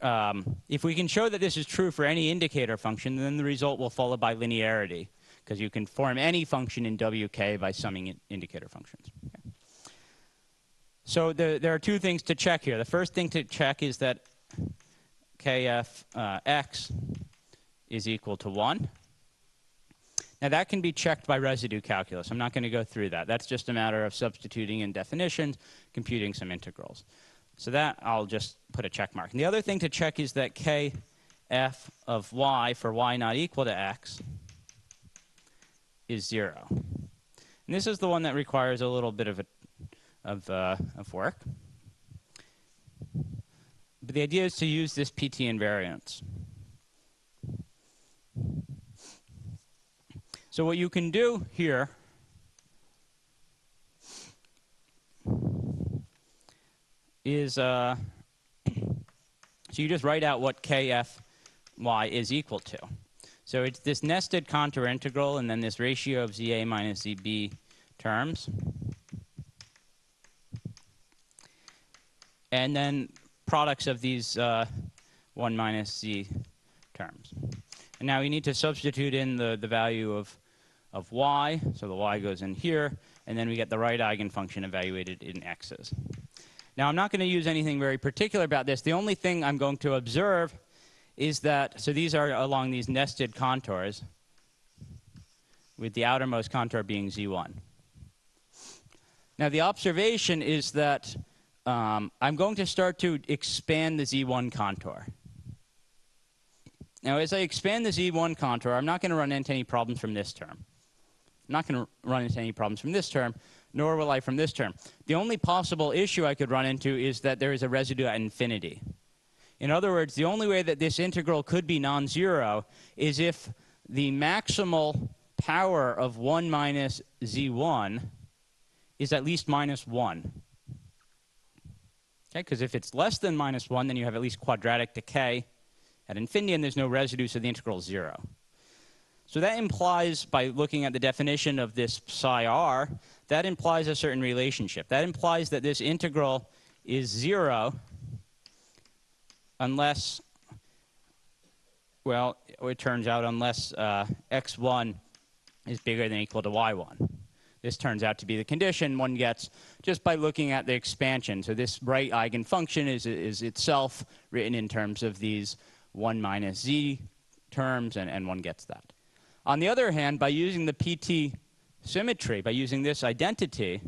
if we can show that this is true for any indicator function, then the result will follow by linearity, because you can form any function in WK by summing indicator functions. Okay. So there are two things to check here. The first thing to check is that kf(x) is equal to 1. Now that can be checked by residue calculus. I'm not going to go through that. That's just a matter of substituting in definitions, computing some integrals. So that I'll just put a check mark. And the other thing to check is that kf of y for y not equal to x is 0. And this is the one that requires a little bit of work. But the idea is to use this PT invariance. So what you can do here is, so you just write out what kfy is equal to. So it's this nested contour integral and then this ratio of ZA minus ZB terms. And then products of these 1 minus Z terms. And now we need to substitute in the value of y, so the y goes in here, and then we get the right eigenfunction evaluated in x's. Now I'm not going to use anything very particular about this. The only thing I'm going to observe is that, so these are along these nested contours, with the outermost contour being z1. Now the observation is that I'm going to start to expand the z1 contour. Now as I expand the z1 contour, I'm not going to run into any problems from this term. I'm not going to run into any problems from this term, nor will I from this term. The only possible issue I could run into is that there is a residue at infinity. In other words, the only way that this integral could be non-zero is if the maximal power of 1 minus z1 is at least minus 1. Okay, because if it's less than minus 1, then you have at least quadratic decay at infinity, and there's no residue, so the integral is 0. So that implies, by looking at the definition of this psi r, that implies a certain relationship. That implies that this integral is 0 unless, well, it turns out unless x1 is bigger than or equal to y1. This turns out to be the condition one gets just by looking at the expansion. So this right eigenfunction is itself written in terms of these 1 minus z terms, and one gets that. On the other hand, by using the PT symmetry, by using this identity,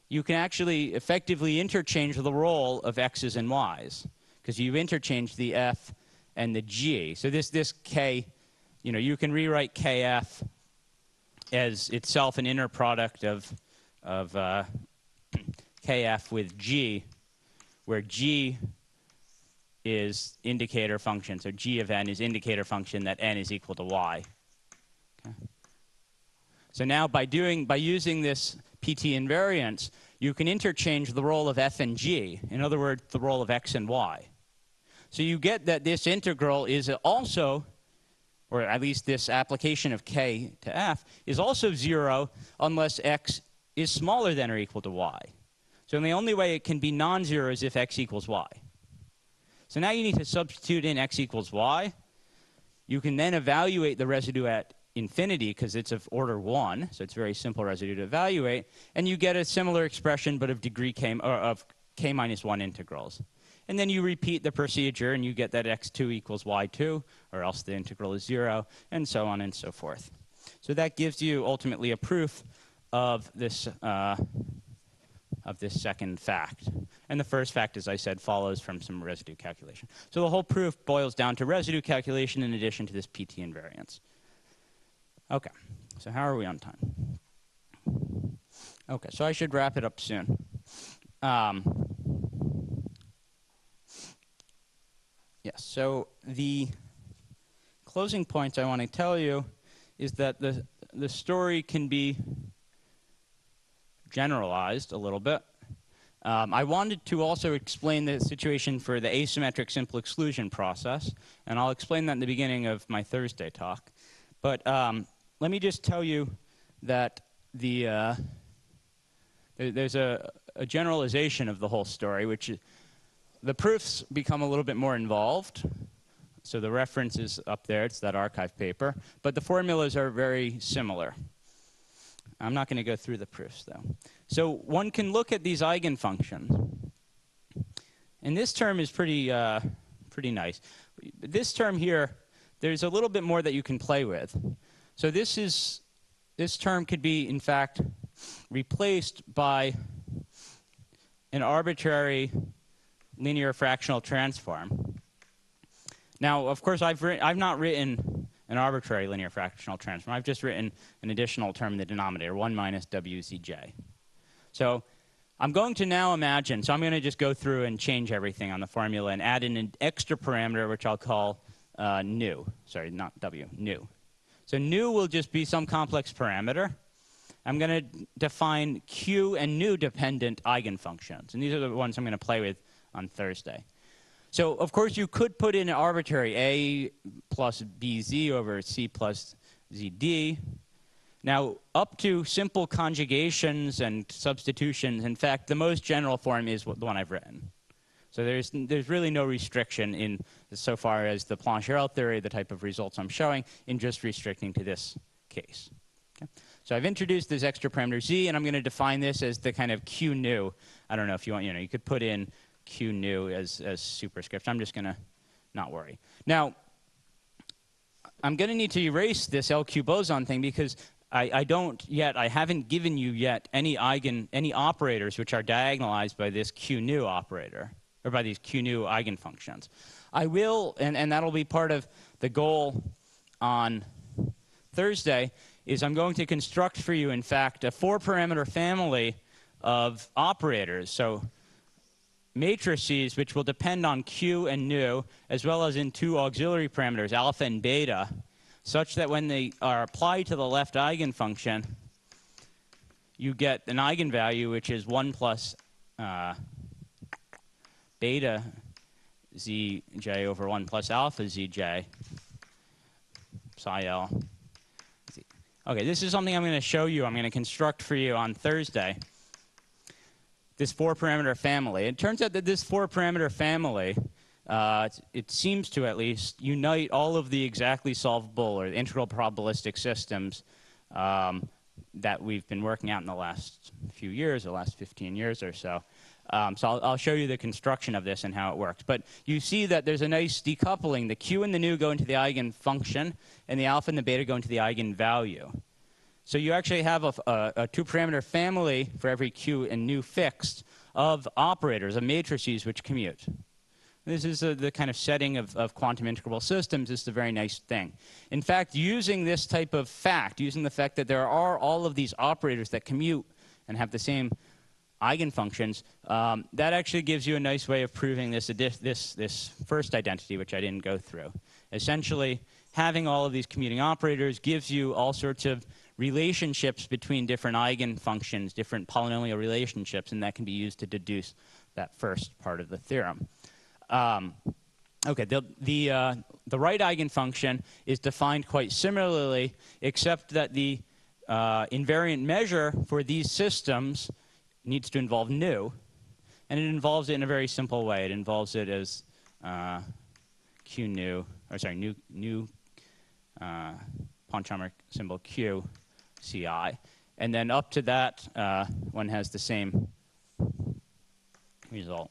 you can actually effectively interchange the role of x's and y's, because you've interchanged the f and the g. So this k, you can rewrite kf as itself an inner product of kf with g, where g is indicator function. So g of n is indicator function that n is equal to y. Okay. So now by using this PT invariance, you can interchange the role of f and g. In other words, the role of x and y. So you get that this integral is also, or at least this application of k to f, is also 0 unless x is smaller than or equal to y. So the only way it can be non-zero is if x equals y. So now you need to substitute in x equals y. You can then evaluate the residue at infinity because it's of order 1, so it's a very simple residue to evaluate, and you get a similar expression but of degree k, or of k minus 1 integrals. And then you repeat the procedure and you get that x2 equals y2, or else the integral is 0, and so on and so forth. So that gives you ultimately a proof of this second fact. And the first fact, as I said, follows from some residue calculation. So the whole proof boils down to residue calculation in addition to this PT invariance. Okay, so how are we on time? Okay, so I should wrap it up soon. Yes, so the closing points I want to tell you is that the story can be generalized a little bit. I wanted to also explain the situation for the asymmetric simple exclusion process, and I'll explain that in the beginning of my Thursday talk. But let me just tell you that there's a generalization of the whole story, which is, the proofs become a little bit more involved. So the reference is up there, it's that archive paper, but the formulas are very similar. I'm not going to go through the proofs, though. So one can look at these eigenfunctions. And this term is pretty nice. This term here, there's a little bit more that you can play with. So this term could be, in fact, replaced by an arbitrary linear fractional transform. Now, of course, I've not written an arbitrary linear fractional transform. I've just written an additional term in the denominator, 1 minus WZJ. So I'm going to now imagine, so I'm going to just go through and change everything on the formula and add in an extra parameter, which I'll call nu. Sorry, not W, nu. So nu will just be some complex parameter. I'm going to define q and nu dependent eigenfunctions. And these are the ones I'm going to play with on Thursday. So, of course, you could put in an arbitrary a plus bz over c plus zd. Now, up to simple conjugations and substitutions, in fact, the most general form is the one I've written. So there's really no restriction in so far as the Plancherel theory, the type of results I'm showing, in just restricting to this case. Okay? So I've introduced this extra parameter z, and I'm going to define this as the kind of q nu. I don't know if you want, you could put in q nu as superscript. I'm just going to not worry. Now, I'm going to need to erase this LQ boson thing because I haven't given you yet any operators which are diagonalized by this q nu operator, or by these q nu eigenfunctions. I will, and that'll be part of the goal on Thursday, is I'm going to construct for you, in fact, a 4-parameter family of operators. So matrices which will depend on q and nu, as well as in 2 auxiliary parameters, alpha and beta, such that when they are applied to the left eigenfunction, you get an eigenvalue which is 1 plus beta zj over 1 plus alpha zj psi l. Okay, this is something I'm going to show you. I'm going to construct for you on Thursday. This 4-parameter family. It turns out that this 4-parameter family, it seems to at least, unite all of the exactly solvable or the integral probabilistic systems that we've been working out in the last few years, the last 15 years or so. So I'll show you the construction of this and how it works. But you see that there's a nice decoupling. The q and the nu go into the eigenfunction, and the alpha and the beta go into the eigenvalue. So you actually have a 2-parameter family for every q and nu fixed of operators, of matrices which commute. This is the kind of setting of quantum integrable systems. This is a very nice thing. In fact, using this type of fact, using the fact that there are all of these operators that commute and have the same eigenfunctions, that actually gives you a nice way of proving this first identity, which I didn't go through. Essentially, having all of these commuting operators gives you all sorts of relationships between different eigenfunctions, different polynomial relationships, and that can be used to deduce that first part of the theorem. Okay, the right eigenfunction is defined quite similarly, except that the invariant measure for these systems needs to involve nu, and it involves it in a very simple way. It involves it as q nu, or sorry, nu Pontcharmer symbol q ci, and then up to that one has the same result.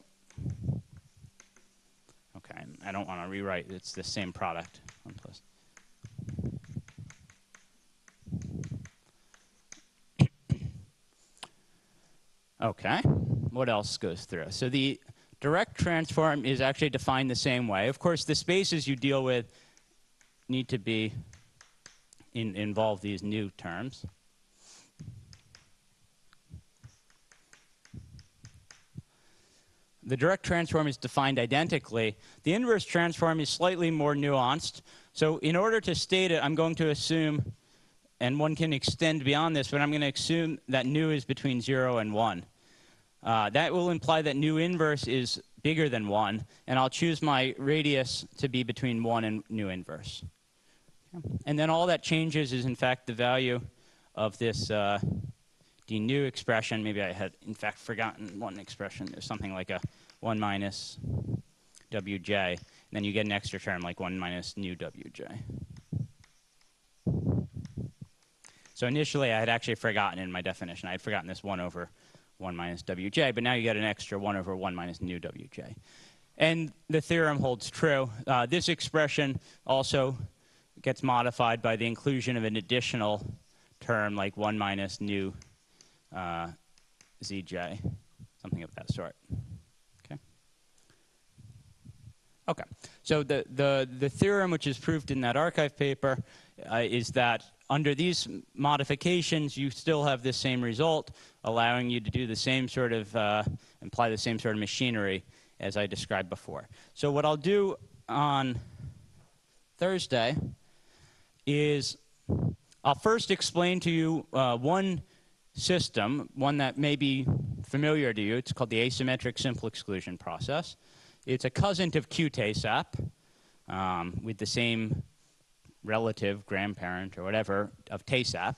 Okay, I don't want to rewrite. It's the same product. 1 plus. Okay, what else goes through? So the direct transform is actually defined the same way. Of course, the spaces you deal with need to be involve these new terms. The direct transform is defined identically. The inverse transform is slightly more nuanced. So in order to state it, I'm going to assume, and one can extend beyond this, but I'm going to assume that nu is between 0 and 1. That will imply that nu inverse is bigger than 1, and I'll choose my radius to be between 1 and nu inverse. And then all that changes is, in fact, the value of this d nu expression. Maybe I had, in fact, forgotten one expression. There's something like a 1 minus wj, and then you get an extra term like 1 minus nu wj. So initially, I had actually forgotten in my definition. I had forgotten this 1 over 1 minus wj, but now you get an extra 1 over 1 minus nu wj. And the theorem holds true. This expression also gets modified by the inclusion of an additional term like 1 minus nu zj, something of that sort. Okay, so the theorem which is proved in that archive paper is that under these modifications, you still have this same result, allowing you to do the same sort of, imply the same sort of machinery as I described before. So what I'll do on Thursday is I'll first explain to you one system, one that may be familiar to you. It's called the asymmetric simple exclusion process. It's a cousin of q-TASEP with the same relative, grandparent, or whatever of TASEP.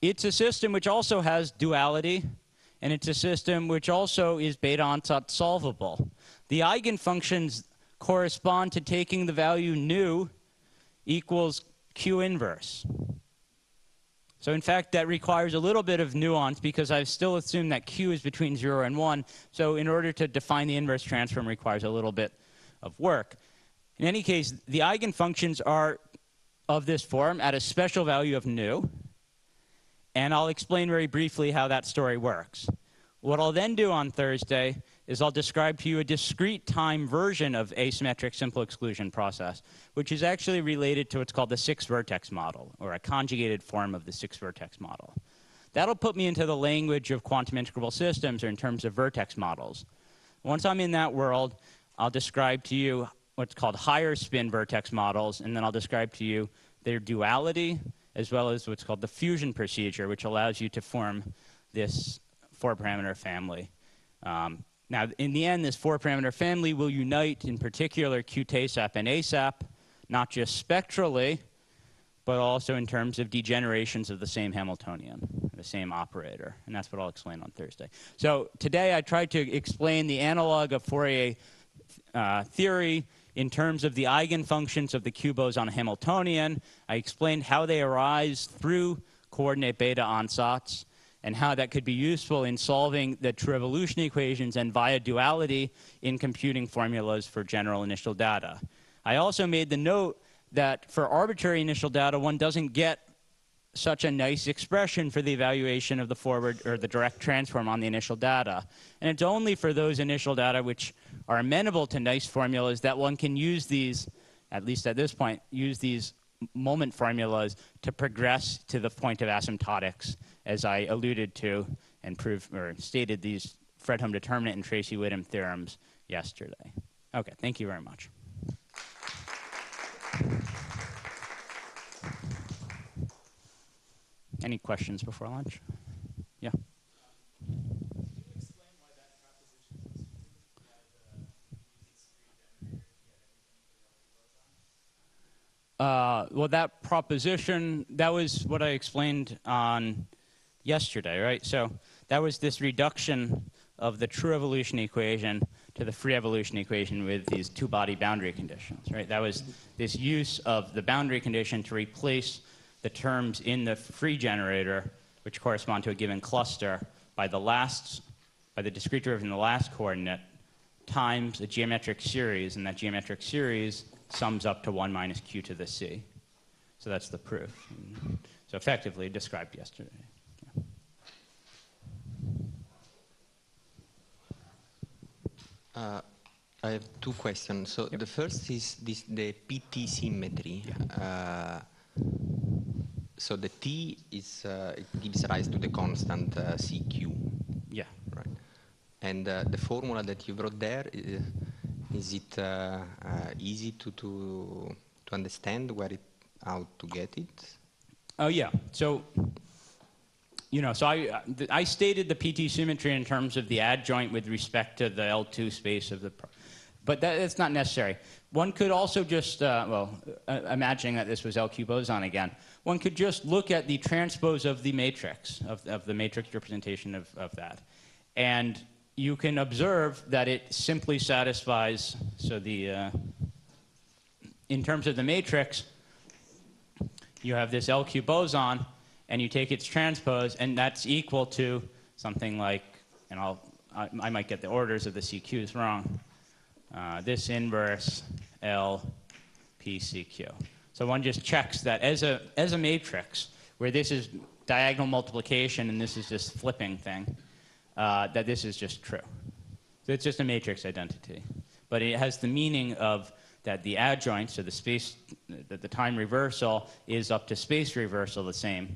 It's a system which also has duality, and it's a system which also is beta ansatz solvable. The eigenfunctions correspond to taking the value nu equals q inverse. So in fact, that requires a little bit of nuance because I've still assumed that q is between 0 and 1. So in order to define the inverse transform requires a little bit of work. In any case, the eigenfunctions are of this form at a special value of nu. And I'll explain very briefly how that story works. What I'll then do on Thursday is I'll describe to you a discrete time version of asymmetric simple exclusion process, which is actually related to what's called the 6-vertex model, or a conjugated form of the 6-vertex model. That'll put me into the language of quantum integrable systems, or in terms of vertex models. Once I'm in that world, I'll describe to you what's called higher spin vertex models, and then I'll describe to you their duality, as well as what's called the fusion procedure, which allows you to form this 4-parameter family. Now, in the end, this 4-parameter family will unite, in particular, q-TASEP and ASAP, not just spectrally, but also in terms of degenerations of the same Hamiltonian, the same operator. And that's what I'll explain on Thursday. So today, I tried to explain the analog of Fourier theory in terms of the eigenfunctions of the q-boson Hamiltonian. I explained how they arise through coordinate beta ansatz, and how that could be useful in solving the true evolution equations and via duality in computing formulas for general initial data. I also made the note that for arbitrary initial data, one doesn't get such a nice expression for the evaluation of the forward or the direct transform on the initial data. And it's only for those initial data which are amenable to nice formulas that one can use these, at least at this point, use these moment formulas to progress to the point of asymptotics, as I alluded to and proved or stated these Fredholm determinant and Tracy-Whittem theorems yesterday. Okay, thank you very much. Any questions before lunch? Yeah. Well, that proposition, that was what I explained on yesterday, right? So that was this reduction of the true evolution equation to the free evolution equation with these two-body boundary conditions, right? That was this use of the boundary condition to replace the terms in the free generator, which correspond to a given cluster, by the discrete derivative in the last coordinate times a geometric series, and that geometric series sums up to 1 minus q to the c. So that's the proof. So effectively described yesterday. I have two questions. So the first is the PT symmetry. Yeah. So the T is it gives rise to the constant CQ. Yeah. Right. And the formula that you wrote there, is it easy to understand how to get it? Oh yeah. So so I stated the PT symmetry in terms of the adjoint with respect to the L2 space of the, but that's not necessary. One could also just, imagining that this was LQ boson again, one could just look at the transpose of the matrix, of the matrix representation of that. And you can observe that it simply satisfies, so in terms of the matrix, you have this LQ boson, and you take its transpose, and that's equal to something like, and I might get the orders of the CQs wrong, this inverse L PCQ. So one just checks that as a matrix, where this is diagonal multiplication and this is just flipping thing, that this is just true. So it's just a matrix identity. But it has the meaning of that the adjoint, so the space, the time reversal is up to space reversal the same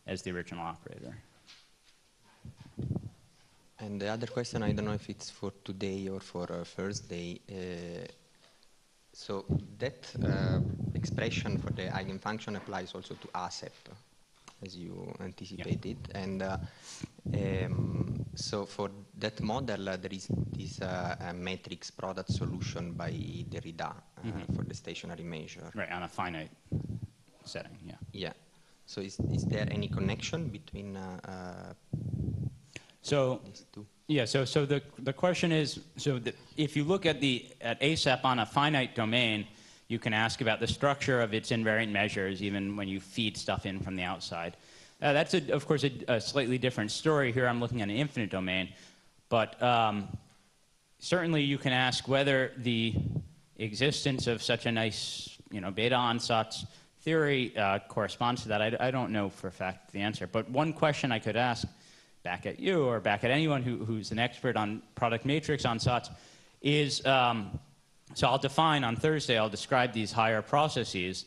as the original operator. And the other question, I don't know if it's for today or for Thursday. So that expression for the eigenfunction applies also to ASEP, as you anticipated. Yeah. And so for that model, there is this matrix product solution by Derrida for the stationary measure. Right, on a finite setting, yeah. Yeah. So is there any connection between these two? Yeah, so the question is, if you look at ASEP on a finite domain, you can ask about the structure of its invariant measures even when you feed stuff in from the outside. That's, of course, a slightly different story. Here I'm looking at an infinite domain. But certainly you can ask whether the existence of such a nice beta ansatz theory corresponds to that. I don't know for a fact the answer. But one question I could ask back at you or back at anyone who's an expert on product matrix ansatz is, so I'll define on Thursday, I'll describe these higher processes.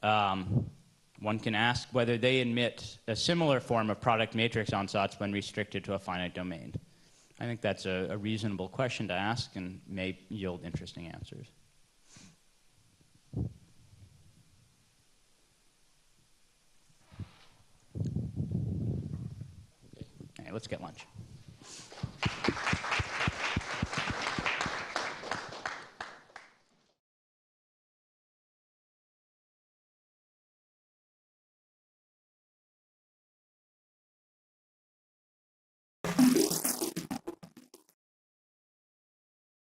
One can ask whether they admit a similar form of product matrix ansatz when restricted to a finite domain. I think that's a reasonable question to ask and may yield interesting answers. Okay, let's get lunch.